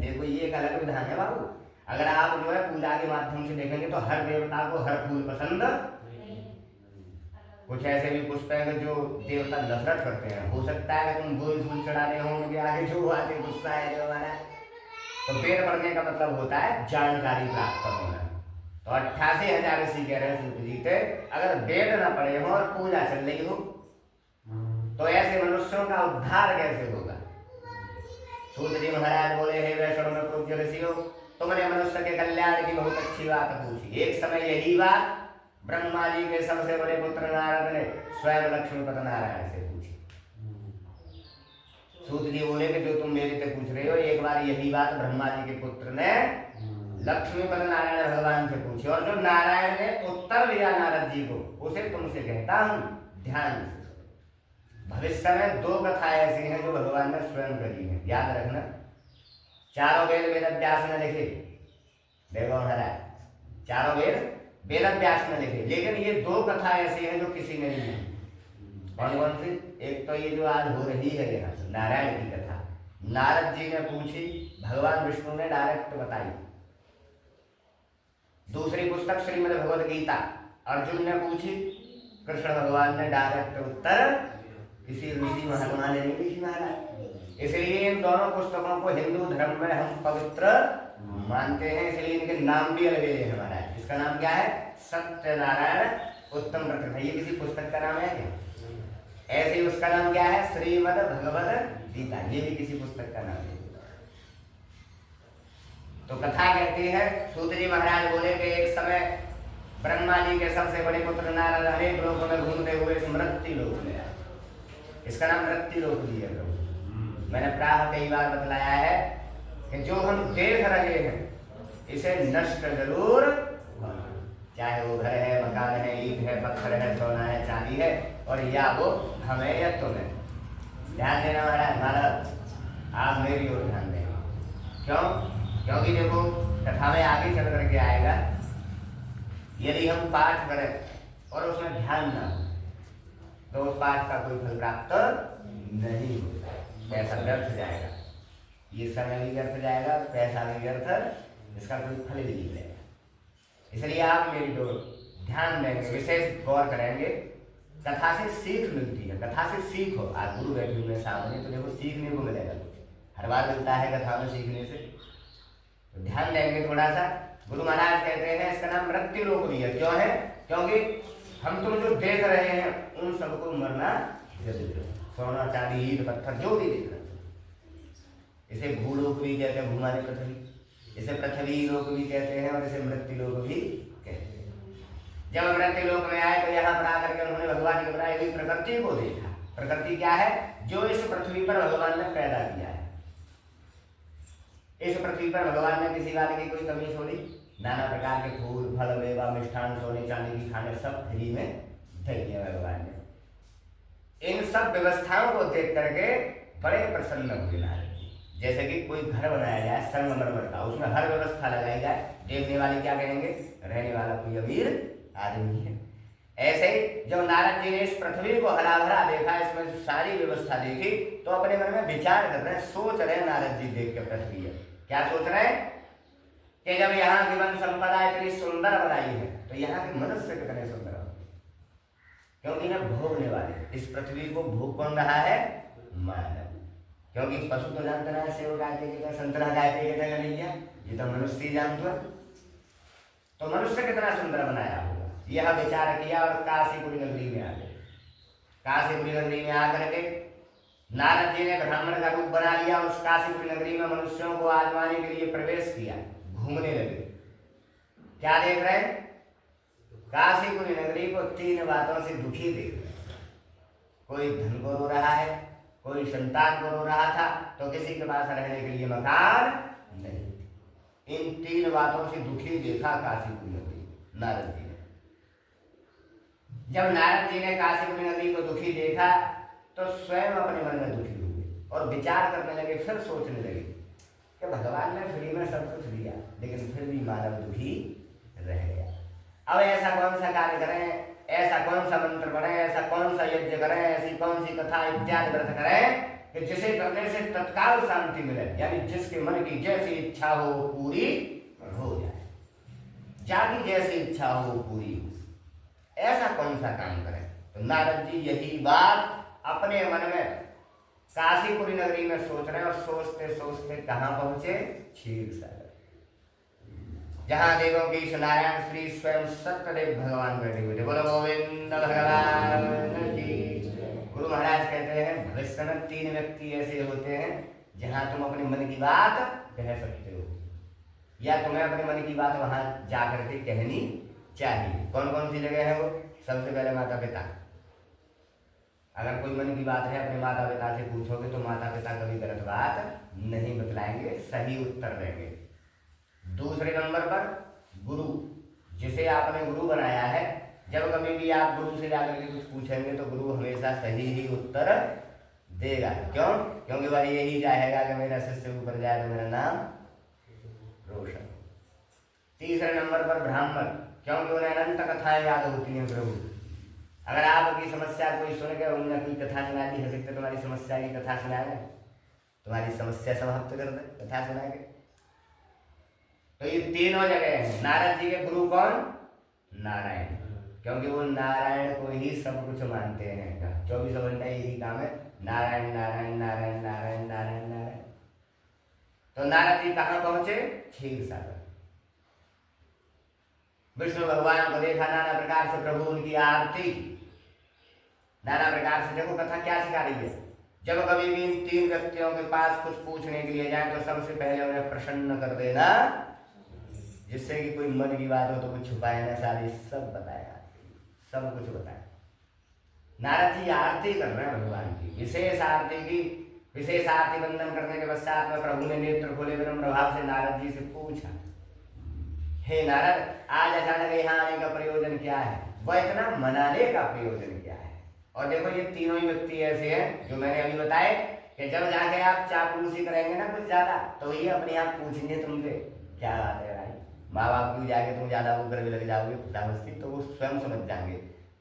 S1: देखो ये एक अलग विधान है बाबू। अगर आप जो है पूजा के माध्यम से देखेंगे तो हर देवता को हर फूल पसंद, कुछ ऐसे भी पुष्प हैं जो देवता नफरत करते हैं। हो सकता है कि तुम गोल फूल चढ़ा रहे हो उनके आगे जो आगे गुस्सा है जो हमारा। तो वेद पढ़ने का मतलब होता है जानकारी प्राप्त होना। तो तो 88,000 ऋषि कह रहे हैं सूत जी के, अगर वेद न पढ़े हो और पूजा चल रही हो तो ऐसे मनुष्यों का उद्धार कैसे होगा। सूत जी महाराज बोले, हे वैष्णव में पूज्य ऋषियों, तुमने मनुष्य के कल्याण की बहुत अच्छी बात पूछी। एक समय यही बात ब्रह्मा जी के सबसे बड़े पुत्र नारद ने स्वयं लक्ष्मीपति नारायण से पूछी। सूत जी बोले कि जो तुम मेरे से पूछ रहे हो, एक बार यही बात ब्रह्मा जी के पुत्र ने लक्ष्मीपति नारायण भगवान से पूछी, और जो नारायण ने उत्तर दिया नारद जी को, उसे तुमसे कहता हूं, ध्यान से। भविष्य में 2 कथा ऐसी हैं जो भगवान ने स्वयं करी है, याद रखना। चारों वेद वेद व्यास ने लिखे, देखो महाराज, चारों वेद वेद व्यास ने लिखे, लेकिन ये 2 कथा ऐसी हैं जो किसी ने नहीं लिखी। कौन कौन सी? एक तो ये जो आज हो रही है यहाँ नारायण की कथा, नारद जी ने पूछी, भगवान विष्णु ने डायरेक्ट बताई। दूसरी पुस्तक श्रीमद् भगवद गीता, अर्जुन ने पूछी, कृष्ण भगवान ने डायरेक्ट उत्तर किसी ऋषि महात्मा ने नहीं लिखी महाराज। इसलिए इन दोनों पुस्तकों को हिंदू धर्म में हम पवित्र मानते हैं, इसलिए इनके नाम भी अलग अलग है महाराज। इसका नाम क्या है? सत्यनारायण उत्तम व्रत। ये किसी पुस्तक का नाम है क्या? ऐसे ही उसका नाम क्या है? श्रीमद् भगवद गीता, ये भी किसी पुस्तक का नाम है। तो कथा कहती है, सूत जी महाराज बोले कि एक समय ब्रह्मा जी के सबसे बड़े पुत्र नारद अनेक लोगों में घूमते हुए इस मृत्यु लोक में आए। इसका नाम मृत्यु लोक दिया प्रभु। मैंने प्राह कई बार बतलाया है कि जो हम देख रहे हैं इसे नष्ट जरूर, चाहे वो घर है, मकान है, ईंट है, पत्थर है, सोना है, चांदी है, और या वो हमें या तुम्हें। ध्यान देना महाराज, आप मेरी ओर ध्यान दें। क्यों? क्योंकि देखो कथा में आगे चल करके आएगा, यदि हम पाठ करें और उसमें ध्यान ना हो तो उस पाठ का कोई फल प्राप्त नहीं होगा, पैसा व्यर्थ जाएगा, ये समय भी व्यर्थ जाएगा, पैसा भी व्यर्थ, इसका कोई फल भी नहीं मिलेगा। इसलिए आप मेरी ओर ध्यान देंगे, विशेष गौर करेंगे। कथा से सीख मिलती है, कथा से सीखो। आज गुरु बैठे हुए सामने तो देखो सीखने को मिलेगा, हर बार मिलता है कथा में सीखने से, तो ध्यान देंगे थोड़ा सा। गुरु महाराज कहते हैं इसका नाम मृत्यु लोक भी है। क्यों है? क्योंकि हम तुम जो देख रहे हैं उन सबको मरना जरूर है। सोना चांदी ईंट पत्थर जो भी देख रहे हैं, इसे भूलोक भी कहते हैं, भूमानी पृथ्वी, इसे पृथ्वी लोक भी कहते हैं, और इसे मृत्यु लोक भी कहते हैं। जब मृत्यु लोक में आए तो यहाँ पर आकर के उन्होंने भगवान की बनाई हुई प्रकृति को देखा। प्रकृति क्या है? जो इस पृथ्वी पर भगवान ने पैदा किया है। इस पृथ्वी पर भगवान ने किसी बात की कोई कमी छोड़ी? नाना प्रकार के फूल फल मेवा मिष्ठान सोने चांदी की खाने सब फ्री में दे दिए भगवान ने। इन सब व्यवस्थाओं को देख करके बड़े प्रसन्न हुए नारद जी। जैसे कि कोई घर बनाया जाए संगमरमर का, उसमें हर व्यवस्था लगाई जाए, देखने वाले क्या कहेंगे? रहने वाला कोई अमीर आदमी है। ऐसे ही जब नारद जी ने इस पृथ्वी को हरा भरा देखा, इसमें सारी व्यवस्था देखी, तो अपने मन में विचार कर रहे हैं, सोच रहे हैं नारद जी देख के पृथ्वी है क्या सोच रहे हैं कि जब यहाँ की वन संपदा इतनी सुंदर बनाई है तो यहाँ के मनुष्य कितने सुंदर होंगे, क्योंकि ना भोगने वाले इस पृथ्वी को भोग कौन रहा है? मानव। क्योंकि पशु तो जानते ना, सेव गायते के संतरा गायते के नहीं, ये तो मनुष्य ही जानते। तो मनुष्य कितना सुंदर बनाया होगा, यह विचार किया और काशीपुरी नगरी में आ गए। काशीपुरी नगरी में आकर के नारद जी ने ब्राह्मण का रूप बना लिया। उस काशीपुरी नगरी में मनुष्यों को आजमाने के लिए प्रवेश किया, घूमने लगे। क्या देख रहे हैं? काशीपुरी नगरी को 3 बातों से दुखी देख रहे हैं। कोई धन को रो रहा है, कोई संतान को रो रहा था, तो किसी के पास रहने के लिए मकान नहीं। इन 3 बातों से दुखी देखा काशीपुरी नगरी नारद जी ने। जब नारद जी ने काशीपुरी नगरी को दुखी देखा तो स्वयं अपने मन में दुखी हुए और विचार करने लगे, फिर सोचने लगे कि भगवान ने फ्री में सब कुछ दिया, लेकिन फिर भी मानव दुखी रह गया। अब ऐसा कौन सा कार्य करें, ऐसा कौन सा मंत्र पढ़ें, ऐसा कौन सा यज्ञ करें, ऐसी कौन सी कथा इत्यादि व्रत करें कि जिसे करने से तत्काल शांति मिले, यानी जिसके मन की जैसी इच्छा हो वो पूरी हो जाए, जाकी जैसी इच्छा हो वो पूरी हो। ऐसा कौन सा काम करें? तो नारद जी यही बात अपने मन में काशीपुरी नगरी में सोच रहे हैं, और सोचते सोचते कहां पहुंचे? क्षीर सागर। जहाँ देवों के ईश नारायण श्री स्वयं सत्यदेव भगवान बैठे हुए थे। बोलो गोविंद भगवान की। गुरु महाराज कहते हैं भविष्य में 3 व्यक्ति ऐसे होते हैं जहाँ तुम अपने मन की बात कह सकते हो, या तुम्हें अपने मन की बात वहां जाकर के कहनी चाहिए। कौन कौन सी जगह है वो? सबसे पहले माता पिता। अगर कोई मन की बात है अपने माता पिता से पूछोगे तो माता पिता कभी गलत बात नहीं बतलाएंगे, सही उत्तर देंगे। दूसरे नंबर पर गुरु, जिसे आपने गुरु बनाया है, जब कभी भी आप गुरु से जाकर के कुछ पूछेंगे तो गुरु हमेशा सही ही उत्तर देगा। क्यों? क्योंकि वह यही चाहेगा कि मेरा शिष्य ऊपर जाए तो मेरा नाम रोशन। तीसरे नंबर पर ब्राह्मण, क्योंकि उन्हें अनंत कथाएं याद होती हैं प्रभु। अगर आपकी समस्या कोई सुन के उन्होंने कोई कथा सुना दी है तो तुम्हारी समस्या की कथा सुना दे, तुम्हारी समस्या समाप्त कर दे कथा सुना के। तो ये तीनों जगह हैं। नारद जी के गुरु कौन? नारायण, क्योंकि वो नारायण को ही सब कुछ मानते हैं। 24 घंटा यही काम है, नारायण नारायण नारायण नारायण नारायण नारायण। तो नारद जी कहाँ पहुंचे? क्षीर सागर। विष्णु भगवान को देखा, नाना प्रकार से प्रभु उनकी आरती, नाना प्रकार से। देखो कथा क्या सिखा रही है। जब कभी भी इन 3 व्यक्तियों के पास कुछ पूछने के लिए जाए तो सबसे पहले उन्हें प्रसन्न कर देना, जिससे कि कोई मन की बात हो तो कुछ छुपाए ना, सारी सब बताया, सब कुछ बताया। नारद जी आरती कर रहे हैं भगवान की, विशेष आरती की। विशेष आरती वंदन करने के पश्चात में प्रभु ने नेत्र खोले विनम्र भाव से नारद जी से पूछा, हे नारद, आज अचानक यहाँ आने का प्रयोजन क्या है? वह इतना मनाने का प्रयोजन क्या है? और देखो ये तीनों ही व्यक्ति ऐसे हैं जो मैंने अभी बताए कि जब जाके आप चापलूसी करेंगे ना कुछ ज्यादा, तो ये अपने आप पूछेंगे तुमसे क्या बात है भाई। माँ बाप की जाके तुम ज्यादा वो करने लग जाओगे खुदावस्ती, तो वो स्वयं समझ जाएंगे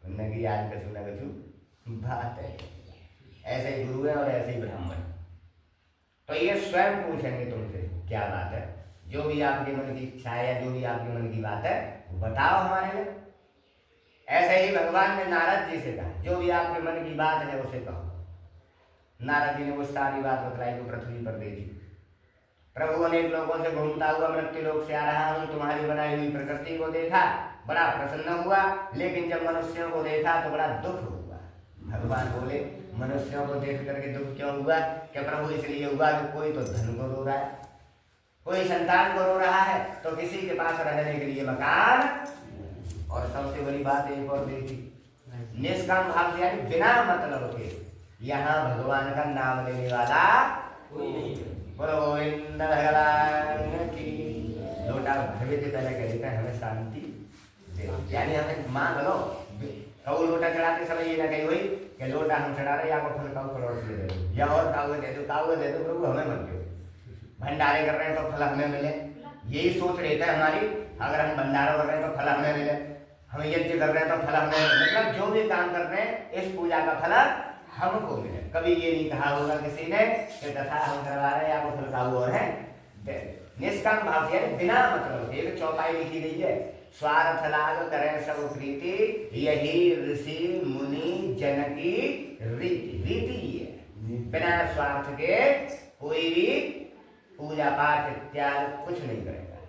S1: उन्होंने कि आज कछु ना कछु बात है। ऐसे ही गुरु है और ऐसे ही ब्राह्मण। तो ये स्वयं पूछेंगे तुमसे क्या बात है, जो भी आपके मन की इच्छा है या जो भी आपके मन की बात है बताओ हमारे लिए। ऐसे ही भगवान ने नारद जी से कहा, जो भी आपके मन की बात है उसे कहो। नारद जी ने वो सारी बात बतलाई जो पृथ्वी पर देखी। प्रभु अनेक लोगों से घूमता हुआ मृत्यु लोक से आ रहा हूँ, तुम्हारी बनाई हुई प्रकृति को देखा, बड़ा प्रसन्न हुआ, लेकिन जब मनुष्यों को देखा तो बड़ा दुख हुआ। भगवान बोले, मनुष्यों को देख करके दुख क्यों हुआ? क्या प्रभु इसलिए हुआ कि कोई तो धन को रो रहा है, कोई संतान को रो रहा है, तो किसी के पास रहने के लिए मकान, और सबसे बड़ी बात एक और देखी, निष्काम भाव से यानी बिना मतलब के यहाँ भगवान का नाम लेने वाला कोई नहीं। बोलो गोविंद भगवान की। लोटा भरवे से पहले कह देता है हमें शांति दे, यानी हमें मांग लो। कौ लोटा चढ़ाते समय ये ना कही हुई कि लोटा हम चढ़ा रहे या फल काऊ पड़ोस ले दे दो, या और काउे दे दो प्रभु हमें मत दो। भंडारे कर रहे हैं तो फल हमें मिले, यही सोच रहता है हमारी। अगर हम भंडारा कर रहे हैं तो फल हमें मिले, हम यज्ञ कर रहे हैं तो फल हमें, मतलब जो भी काम कर रहे हैं इस पूजा का फल हमको मिले। कभी ये नहीं कहा होगा किसी ने कि तथा हम करवा रहे हैं या फल काऊ और है। निष्काम भाव से बिना मतलब, एक चौपाई लिखी गई है, स्वार्थ लाग करें सब प्रीति, यही ऋषि मुनि जन की रीति। रीति है बिना स्वार्थ के कोई भी पूजा पाठ इत्यादि कुछ नहीं करेगा।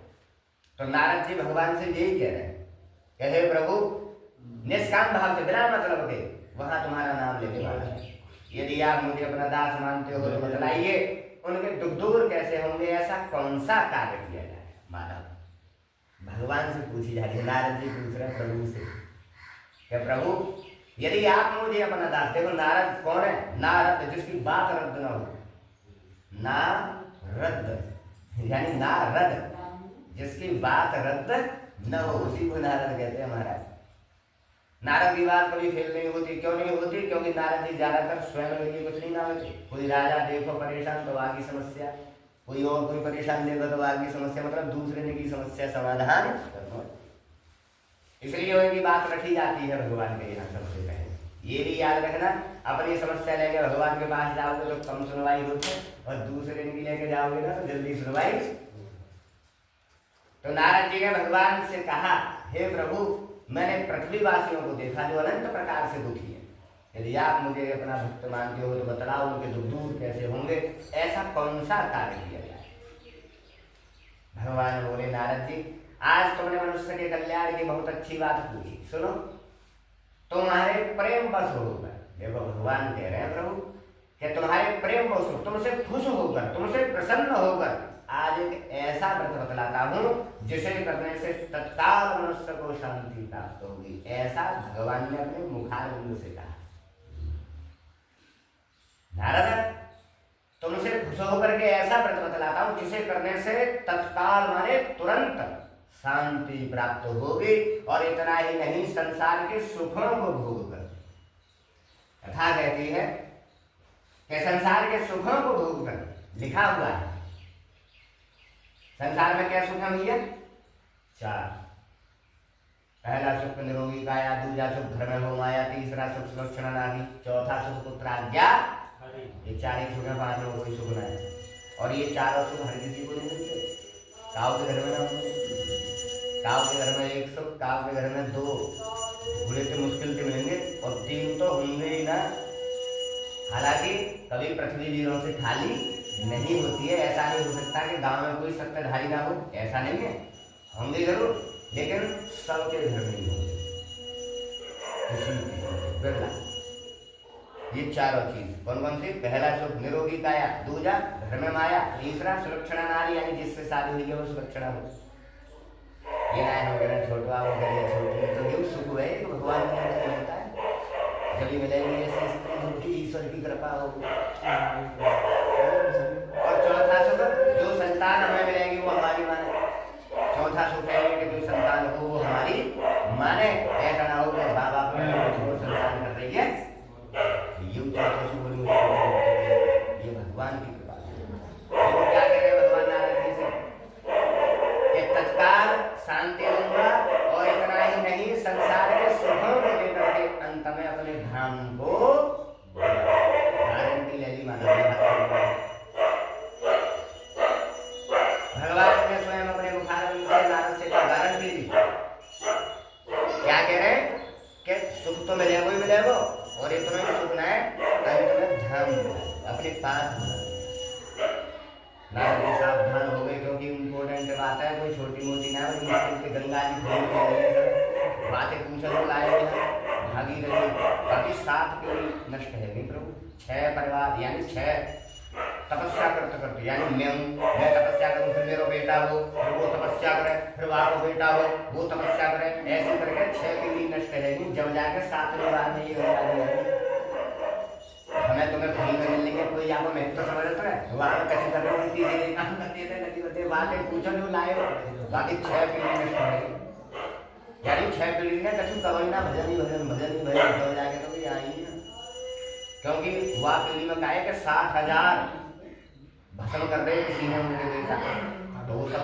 S1: तो नारद जी भगवान से यही कह रहे हैं कि हे प्रभु, निष्काम भाव से बिना मतलब के वहां तुम्हारा नाम लेने वाला है। यदि आप मुझे अपना दास मानते हो तो बतलाइए उनके दुख दूर कैसे होंगे, ऐसा कौन सा कार्य किया जाए। मानव भगवान से पूछी जा रही है, नारद जी पूछ रहे हैं प्रभु से कि प्रभु यदि आप मुझे अपना दास, देखो नारद कौन है? नारद, जिसकी बात रद्द न हो, ना रद्द यानी नारद, जिसकी बात रद्द न हो उसी को नारद कहते हैं महाराज। नारद की बात कभी फेल नहीं होती। क्यों नहीं होती? क्योंकि नारद जी ज्यादातर स्वयं के लिए कुछ नहीं मांगते। कोई राजा देखो परेशान तो आगे समस्या, कोई और कोई परेशान देखो तो आगे समस्या, मतलब दूसरे की समस्या समाधान करना। इसलिए उनकी बात रखी जाती है भगवान के यहाँ सबसे पहले। ये भी याद रखना, अपनी समस्या लेके भगवान के पास जाओगे तो कम सुनवाई होती है, और दूसरे की लेके जाओगे ना तो जल्दी सुनवाई। तो नारद जी ने भगवान से कहा, हे प्रभु, मैंने पृथ्वीवासियों को देखा जो अनंत प्रकार से दुखी है। यदि आप मुझे अपना भक्त मानते हो तो बतलाओ उनके दुख दूर कैसे होंगे, ऐसा कौन सा कार्य किया जाए। भगवान बोले, नारद जी आज तुमने मनुष्य के कल्याण की बहुत अच्छी बात पूछी। सुनो, तुम्हारे प्रेम बस होकर, देखो भगवान कह रहे हैं प्रभु कि तुम्हारे प्रेम बस हो, तुमसे खुश होकर, तुमसे प्रसन्न होकर आज एक ऐसा व्रत बतलाता हूं जिसे करने से तत्काल मनुष्य को शांति प्राप्त होगी। ऐसा भगवान ने अपने मुखारविंद से कहा। नारद, तुमसे खुश होकर के ऐसा व्रत बतलाता हूं जिसे करने से तत्काल माने तुरंत शांति प्राप्त होगी, और इतना ही नहीं संसार के सुखों को भोग कर। कथा कहती है कि संसार के सुखों को भोग कर लिखा हुआ है। संसार में क्या सुख है भैया? चार। पहला सुख निरोगी काया, दूसरा सुख घर में हो माया, तीसरा सुख सुलक्षण नारी, चौथा सुख पुत्राज्ञा। ये चार ही सुख है, पांच में कोई सुख नहीं है। और ये चारों सुख हर किसी को नहीं मिलते। काऊ के घर में ना होंगे, काऊ के घर में एक सुख, काऊ के घर में दो, बूढ़े तो मुश्किल से मिलेंगे, और तीन तो होंगे ही ना। हालांकि कभी पृथ्वी वीरों से खाली नहीं होती है। ऐसा नहीं हो सकता कि गांव में कोई सत्ताधारी ना हो, ऐसा नहीं है, होंगे जरूर, लेकिन सबके घर में ही होंगे। ये चारों चीज कौन कौन सी? पहला सुख निरोगी काया, दूसरा घर में माया, तीसरा सुलक्षणा नारी यानी जिससे शादी हुई है वो सुलक्षणा हो। ये ना हो गया छोटा हो गया छोटी, तो ये सुख है तो भगवान की तरफ से मिलता है। जब मिलेगी ऐसी स्त्री होगी, ईश्वर की कृपा होगी। और चौथा सुख, जो संतान हमें मिलेगी वो हमारी माने। चौथा सुख है कि जो संतान हो वो हमारी माने। ऐसा ना हो कि बाबा को संतान कर रही है, ये भगवान की कृपा है। तो क्या कह रहे हैं भगवान नारायण जी से कि तत्काल शांति दूंगा, और इतना ही नहीं संसार के सुखों को लेकर के अंत में अपने धाम को गारंटी ले ली। माना भगवान ने स्वयं अपने मुखारविंद से नारद से गारंटी दी। क्या कह रहे हैं कि सुख तो मिलेगा ही मिलेगा, और इतना ही सुख ना है अंत में धाम अपने पास। नारद जी सावधान हो गए, क्योंकि इम्पोर्टेंट बात है, कोई छोटी मोटी ना हो। गंगा जी घूम के बातें पूछा तो लाए भागी रही। बाकी 7 पीढ़ी नष्ट है नहीं प्रभु। 6 परिवार यानी 6 तपस्या करते करते, यानी मैं तपस्या करूं, फिर मेरा बेटा हो, फिर वो तपस्या करे, फिर वहाँ को बेटा हो, वो तपस्या करे, ऐसे करके 6 पीढ़ी नष्ट है नहीं। जब जाके 7वें बार में ये गंगा हमें तुम्हें फ्री में मिल लेंगे, कोई आपको मैं तो समझ रहा है वहाँ कैसे कर रहे हैं, काम करते थे नदी बते बातें पूछो जो लाए हो। बाकी 6 पीढ़ी नष्ट है, यानी 6 पीढ़ी ने कछु कवई ना भजन ही भजन हो जाएगा तो भी आई ना। क्योंकि वह पीढ़ी में कहा है कि 60,000 भस्म कर रहे किसी ने उनके देखा, तो वो सब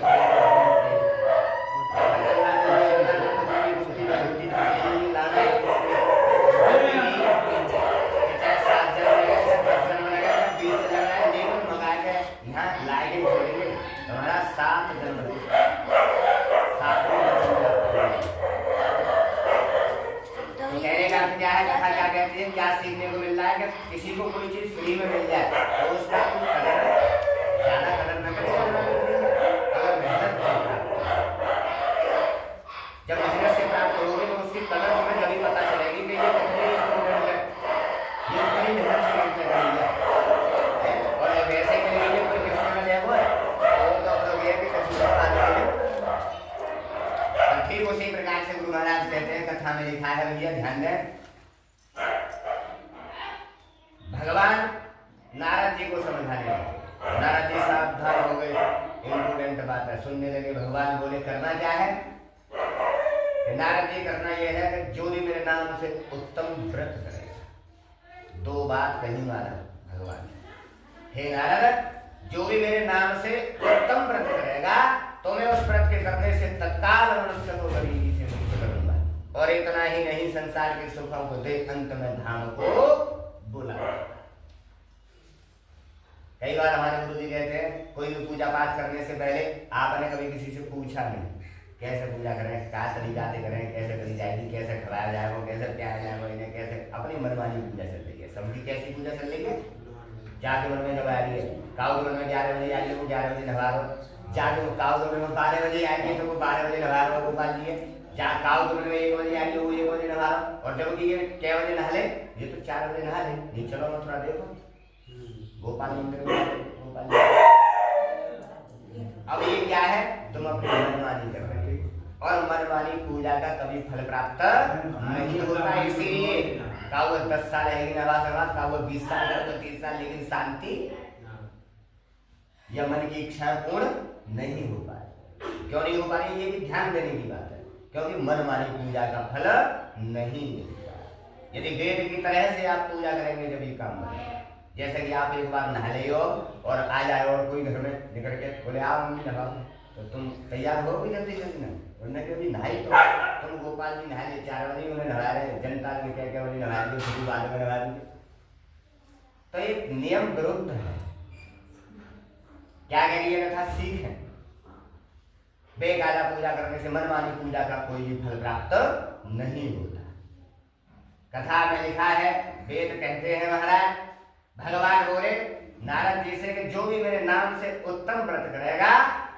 S1: क्या सीखने को मिल रहा है कि किसी को कोई चीज फ्री में मिल जाए तो उसका कदर ज्यादा कदर न करें, अगर मेहनत जब मेहनत से प्राप्त होगी तो उसकी कदर तुम्हें जभी पता चलेगी कि ये कितनी इम्पोर्टेंट है, ये कितनी मेहनत करनी है। और वैसे के लिए कोई किसी में ले वो तो अपना ये कि किसी को आने और ठीक उसी प्रकार से गुरु महाराज कहते हैं, कथा में लिखा है, भैया ध्यान दें। भगवान नारद जी को समझाने लगे। नारद जी सावधान हो गए, इम्पोर्टेंट बात है, सुनने लगे। भगवान बोले करना क्या है? नारद जी करना यह है कि जो भी मेरे नाम से उत्तम व्रत करेगा। 2 बात कही माना भगवान, हे नारद, जो भी मेरे नाम से उत्तम व्रत करेगा तो मैं उस व्रत के करने से तत्काल मनुष्य को गरीबी से मुक्त करूंगा, और इतना ही नहीं संसार के सुखों को दे अंत में धाम को बुला। कई बार हमारे गुरु जी कहते हैं कोई भी पूजा पाठ करने से पहले आपने कभी किसी से पूछा नहीं कैसे पूजा करें, क्या तरीका से करें, कैसे करी जाएगी, कैसे खवाया जाएगा, कैसे प्याया जाएगा, इन्हें कैसे। अपनी मनमानी पूजा चल रही है सबकी। कैसी पूजा चल रही है? क्या के मन में जब आ रही है, काऊ के मन में 11 बजे आ रही है, वो 11 बजे नहा लो, जाके काव दुर्ग में 12 बजे आएंगे तो वो 12 बजे नहा रहा गोपाल जी है। जहाँ काव दुर्ग में 1 बजे आएंगे वो 1 बजे नहा रहा। और जब ये क्या बजे नहा ले, ये तो 4 बजे नहा ले। ये चलो मथुरा देखो गोपाल मंदिर में गोपाल। अब ये क्या है, तुम अपनी मनमानी कर रहे हो और मनमानी पूजा का कभी फल प्राप्त नहीं होता। इसीलिए का वो 10 साल रहेगी नवाज का वो 20 साल का 30 साल, लेकिन शांति या मन की इच्छा पूर्ण नहीं हो पाए। क्यों नहीं हो पा रही, ये भी ध्यान देने की बात है, क्योंकि मनमानी पूजा का फल नहीं मिलता। यदि वेद की तरह से आप पूजा करेंगे जब ये काम बनेगा। जैसे कि आप एक बार नहा ले और आ जाए और कोई घर में निकल के बोले आओ मम्मी नहाओ, तो तुम तैयार हो भी जल्दी जल्दी ना, वरना कभी नहाई तो तुम गोपाल जी नहा ले 4 बजे उन्हें नहा रहे, जनता ने क्या बजे नहा दिए, फिर बाद में नहा दिए, तो एक नियम विरुद्ध है। क्या करिएगा था, सीख है। बेकायदा पूजा करने से मनमानी पूजा का कोई भी फल प्राप्त नहीं होता। कथा में लिखा है, वेद कहते हैं महाराज, भगवान बोले नारद जी से कि जो भी मेरे नाम से उत्तम व्रत करेगा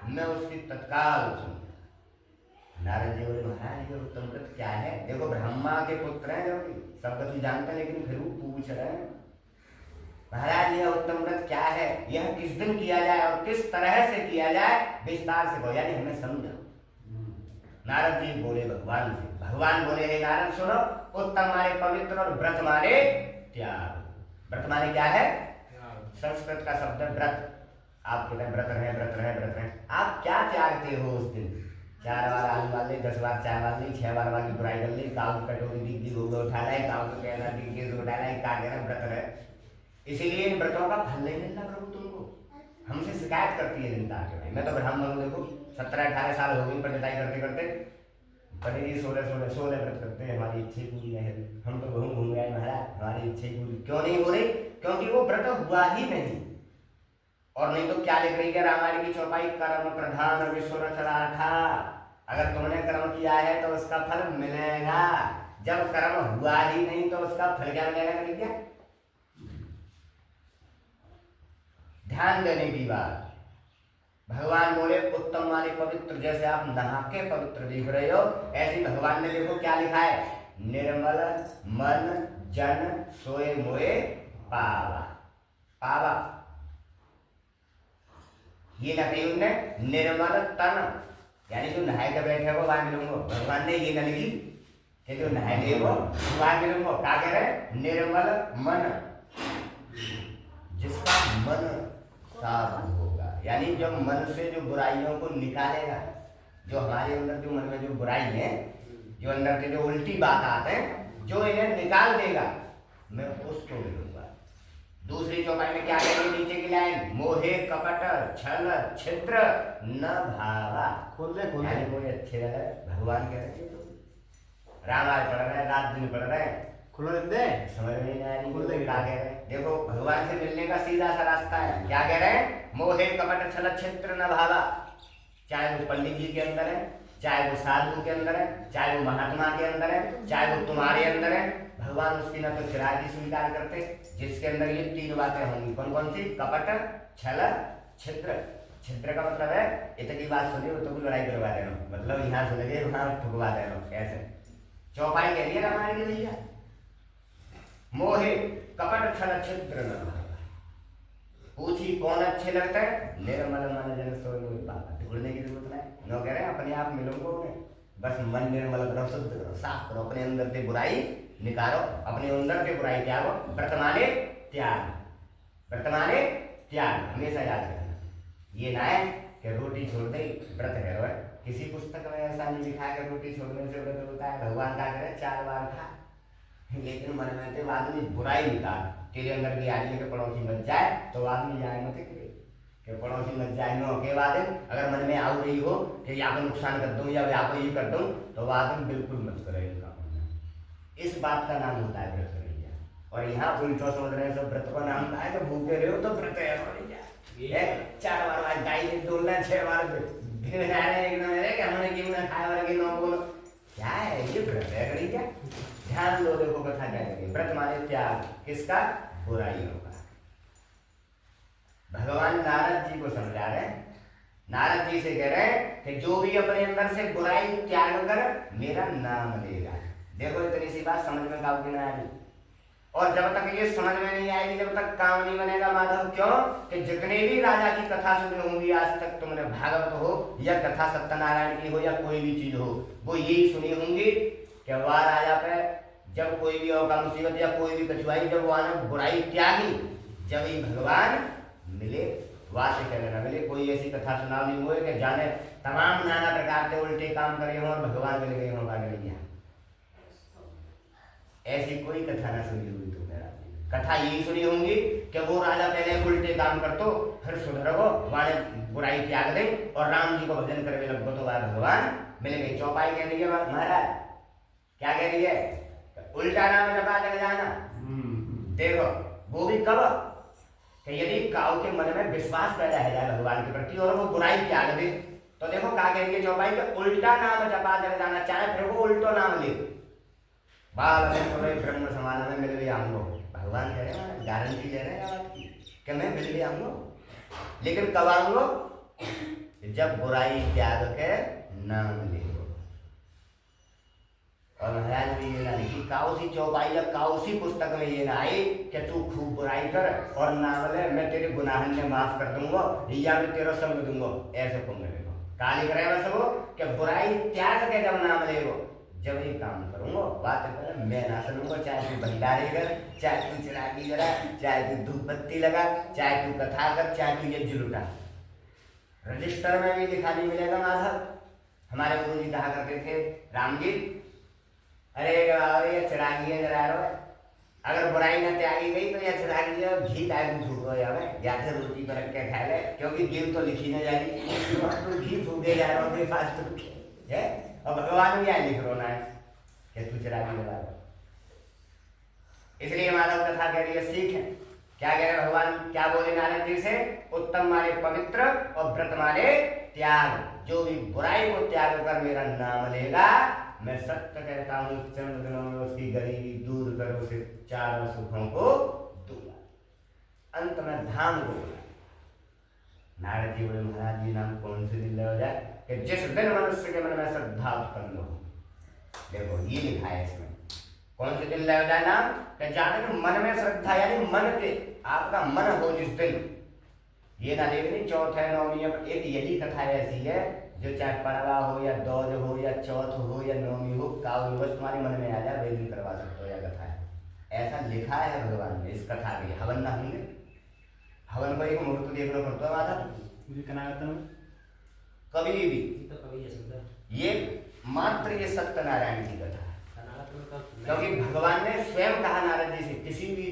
S1: मैं उसकी तत्काल सुनूंगा। नारद जी बोले महाराज ये उत्तम व्रत क्या है? देखो ब्रह्मा के पुत्र हैं, जो सब कुछ जानते हैं, लेकिन फिर वो पूछ रहे हैं महाराज यह उत्तम व्रत क्या है, यह किस दिन किया जाए और किस तरह से किया जाए, विस्तार से बोलो, यानी हमें समझाओ। नारद जी बोले भगवान से, भगवान बोले हे नारद सुनो, उत्तम माने पवित्र और व्रत माने त्याग। व्रत माने क्या है? संस्कृत का शब्द है व्रत। आप कहते हैं व्रत रहे व्रत रहे व्रत रहे, आप क्या त्यागते हो उस दिन? 4 बार आलू वाले, 10 बार चाय वाली, 6 बार वाली बुराई कर ली, काऊ कटोरी दिख दी गोगा उठा लाए, काऊ को कहना दिख दी उठा लाए, क्या कहना व्रत रहे। इसीलिए इन व्रतों का फल नहीं मिलता प्रभु तुमको। हमसे शिकायत करती है जनता के भाई, मैं तो ब्राह्मण हूँ, देखो 17-18 साल हो गई पंडिताई करते करते, पंडित जी 16 व्रत करते हैं, हमारी इच्छा पूरी है। हम तो घूम गए महाराज, हमारी इच्छा पूरी क्यों नहीं हो रही? क्योंकि वो व्रत हुआ ही नहीं। और नहीं तो क्या लिख रही है रामायण की चौपाई, कर्म प्रधान विश्व रचनार्था। अगर तुमने कर्म किया है तो उसका फल मिलेगा, जब कर्म हुआ ही नहीं तो उसका फल क्या मिलेगा? क्या ध्यान देने की बात। भगवान बोले उत्तम माने पवित्र, जैसे आप नहा के पवित्र दिख रहे हो, ऐसे भगवान ने देखो क्या लिखा है, निर्मल मन जन सोए मोए पावा। पावा ये न कही उनने, निर्मल तन, यानी जो नहाए के बैठे हो वहां मिलूंगा। भगवान ने ये न लिखी कि जो नहाए गए हो वहां मिलूंगा। क्या कह रहे? निर्मल मन, जिसका मन साफ होगा, यानी जब मन से जो बुराइयों को निकालेगा, जो हमारे अंदर जो मन में जो बुराई है, जो अंदर के जो उल्टी बात आते हैं, जो इन्हें निकाल देगा मैं उसको मिलूंगा। दूसरी चौपाई में क्या कहेंगे, नीचे की लाइन, मोहे कपट छल छिद्र न भावा। यानी मुझे अच्छे लगे भगवान कह रहे, रामायण पढ़ रहे हैं, रात दिन पढ़ रहे हैं, समझ में नहीं आया क्या कह रहे हैं। देखो भगवान से मिलने का सीधा सा रास्ता है। क्या कह रहे हैं? मोहे कपट छल छिद्र न भावा। चाहे वो पंडित जी के अंदर है, चाहे वो साधु के अंदर है, चाहे वो महात्मा के अंदर है, चाहे वो तुम्हारे अंदर है, भगवान उसकी न तो चिरागी स्वीकार करते, जिसके अंदर ये 3 बातें होंगी। कौन कौन सी? कपट छल छिद्र। छिद्र का मतलब है इतनी बात सुनी तो भी लड़ाई करवा देना, मतलब यहाँ सुन गए वहां ठुकवा देना, ऐसे चौपाई कह रही है रामायण के लिए। मोहे कपट छल छिद्र न भावा। पूछी कौन अच्छे लगते हैं? निर्मल मन जन सोए मोए पावा। ढूंढने की जरूरत नहीं, नो कह रहे हैं अपने आप मिलोगे उन्हें, बस मन निर्मल करो, शुद्ध करो, साफ करो, अपने अंदर से बुराई निकालो, अपने अंदर से बुराई त्यागो। व्रत माने त्याग, व्रत माने त्याग, हमेशा याद रखना। ये ना है कि रोटी छोड़ दे व्रत है। किसी पुस्तक में ऐसा नहीं लिखा है कि रोटी छोड़ने से व्रत होता है। भगवान का करे 4 बार खा, लेकिन मन में से आदमी बुराई निकाल। तेरे अंदर की आदमी के पड़ोसी मत जाए तो आदमी जाए मत कि पड़ोसी मत जाए नो के बाद अगर मन में आ रही हो कि यहाँ को नुकसान कर दूं या यहाँ को ये कर दूं, तो वह आदमी बिल्कुल मत करे इनका। इस बात का नाम होता है व्रत भैया। और यहाँ उल्टा समझ रहे हैं सब, व्रत का नाम है तो भूखे रहे हो तो व्रत है। 4 बार गाय ने डोलना, 6 बार हमने क्यों ना खाया वाले नो बोलो, क्या है ये व्रत है करी क्या? ध्यान दो, देखो कथा क्या करेगी। व्रत माने त्याग, किसका? बुराइयों का। भगवान नारद जी को समझा रहे हैं। नारद जी से कह रहे हैं कि जो भी अपने अंदर से बुराई त्याग कर मेरा नाम लेगा। देखो इतनी सी बात समझ में काफी ना आई, और जब तक ये समझ में नहीं आएगी जब तक काम नहीं बनेगा माधव। क्यों कि जितने भी राजा की कथा सुनी होंगी आज तक तुमने, भागवत हो या कथा सत्यनारायण की हो या कोई भी चीज हो, वो यही सुनी होंगी कि वह राजा पे जब कोई भी होगा मुसीबत या कोई भी कछुआई, जब वहां ने बुराई त्यागी जब ही भगवान मिले। वहां से कहने ना मिले। कोई ऐसी कथा सुना नहीं हुए कि जाने तमाम नाना प्रकार के उल्टे काम करे हों और भगवान मिल गए हों भाग लिया, ऐसी कोई कथा ना सुनी हुई तुमने। कथा यही सुनी होंगी कि वो राजा पहले उल्टे काम कर तो फिर सुधरो, वाले बुराई त्याग दे और राम जी को भजन करने लगो तो वह भगवान मिल गई। चौपाई कह रही है महाराज, क्या कह रही है? उल्टा नाम जपा जग जाना। देखो वो भी कब कि यदि काऊ के मन में विश्वास पैदा है जाए भगवान के प्रति और वो बुराई त्याग दे, तो देखो क्या कह रही है चौपाई का, उल्टा नाम जपा जग जाना, चाहे फिर वो उल्टो नाम ले बाल ब्रह्म समाज में मिल गया हम लोग। भगवान कह रहे हैं, गारंटी दे रहे हैं बात की कि मैं मिल गया हम लोग। लेकिन कब हम लोग? जब बुराई त्याग के नाम ले। और महाराज भी ये ना लिखी काउसी चौपाई या काउसी पुस्तक में ये ना आई कि तू खूब बुराई कर और नाम ले, मैं तेरे गुनाहन में माफ कर दूंगा या मैं तेरा संग दूंगा, ऐसे को मिलेगा। कहा लिख रहे हैं बस वो कि बुराई त्याग के जब नाम ले जब ये काम करूंगा, बात कर मैं ना सुनूंगा, चाहे तू भंडारे कर, चाहे तू चिरागी जला, चाहे तू धूप बत्ती लगा, चाहे तू कथा कर, चाहे तू ये जुलूटा। रजिस्टर में भी लिखा नहीं मिलेगा माधव। हमारे गुरु जी कहा करते थे, राम जी अरे ये चिरागी है जरा रो, अगर बुराई ना त्यागी गई तो यह चिरागी घी का फूको या फिर रोटी पर रख के खा ले, क्योंकि गिर तो लिखी ना जाएगी तो घी फूके जा रहा हूँ फास्ट है। और भगवान भी लिख रो ना है कि तू चिरागी जला रहा। इसलिए मानव कथा कह रही है सीख है। क्या कह रहे भगवान, क्या बोले नारद जी से? उत्तम माने पवित्र और व्रत माने त्याग। जो भी बुराई को त्याग कर मेरा नाम लेगा, मैं सत्य कहता हूँ चंद दिनों में उसकी गरीबी दूर कर उसे चारों सुखों को दूंगा, अंत में धाम को। नारद जी बोले महाराज जी नाम कौन से दिन ले हो जाए कि जिस दिन मनुष्य के मन में श्रद्धा उत्पन्न हो। देखो ये लिखा है इसमें, कौन से दिन ले हो जाए नाम कि जाने कि मन में श्रद्धा यानी मन के आपका मन हो जिस दिन। ये ना देखनी चौथ है नवमी है, एक यही कथा ऐसी है जो चाहे पड़वा हो या दौज हो या चौथ हो या नवमी हो, काव्य बस तुम्हारे मन में आ जाए वे दिन करवा सकते हो या कथा है। ऐसा लिखा है भगवान ने इस कथा के। हवन ना होंगे, हवन को एक मुहूर्त देखना पड़ता है माता कभी भी। ये मात्र ये सत्यनारायण की कथा है, क्योंकि भगवान ने स्वयं कहा नारद जी से, किसी भी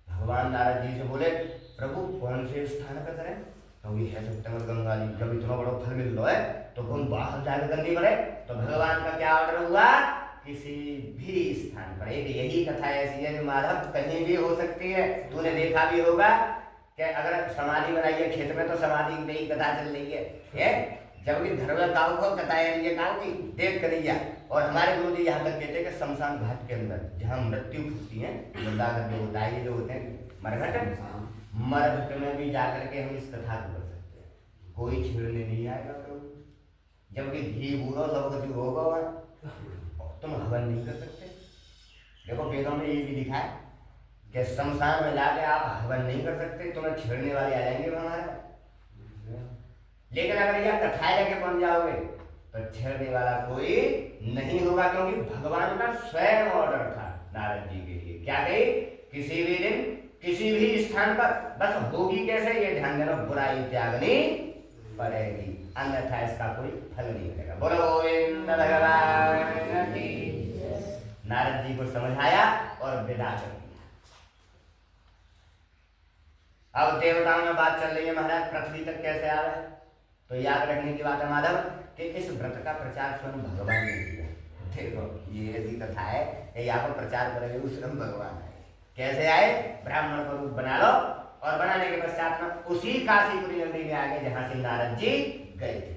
S1: भगवान नारद जी से बोले प्रभु कौन से स्थान पर करें, क्योंकि है सत्यमत गंगा जी, जब इतना बड़ा फल मिल रहा है तो हम बाहर जाकर करनी पड़े। तो भगवान का क्या ऑर्डर हुआ? किसी भी स्थान पर। एक यही कथा ऐसी है जो माधव कहीं भी हो सकती है। तूने देखा भी होगा कि अगर समाधि बनाई है खेत में तो समाधि में ही कथा चल रही है जबकि घर में काऊ को कथा है काऊ की देख कर लिया। और हमारे गुरु जी यहाँ तक कहते हैं कि शमशान घाट के अंदर जहाँ मृत्यु फूटती है, मुर्दाघर जो होता है, जो होते हैं मरघट, मरघट में भी जाकर के हम इस कथा को कर सकते हैं। कोई छेड़ने नहीं आएगा प्रभु, जबकि घी बूढ़ो सब कुछ होगा वहाँ, तुम हवन नहीं कर सकते। देखो वेदों में ये भी लिखा है कि शमशान में जाके आप हवन नहीं कर सकते, तुम्हें छेड़ने वाले आ जाएंगे हमारे। लेकिन अगर यह कथा लेके पहुंच जाओगे तो छेड़ने वाला कोई नहीं होगा, क्योंकि भगवान का स्वयं ऑर्डर था नारद जी के लिए। क्या कही? किसी भी दिन किसी भी स्थान पर, बस होगी कैसे ये ध्यान देना, बुराई त्यागनी पड़ेगी, अन्यथा इसका कोई फल नहीं मिलेगा। बोलो गोविंद भगवान की। नारद जी को समझाया और विदा कर दिया। अब देवताओं में बात चल रही है महाराज पृथ्वी तक कैसे आ रहा है, तो याद रखने की बात है माधव कि इस व्रत का प्रचार स्वयं भगवान ने किया। देखो ये ऐसी कथा है कि यहाँ पर प्रचार करेंगे उस स्वयं भगवान है। कैसे आए? ब्राह्मण का रूप बना लो और बनाने के पश्चात में उसी काशीपुरी नगरी में आ गए जहां से नारद जी गए थे।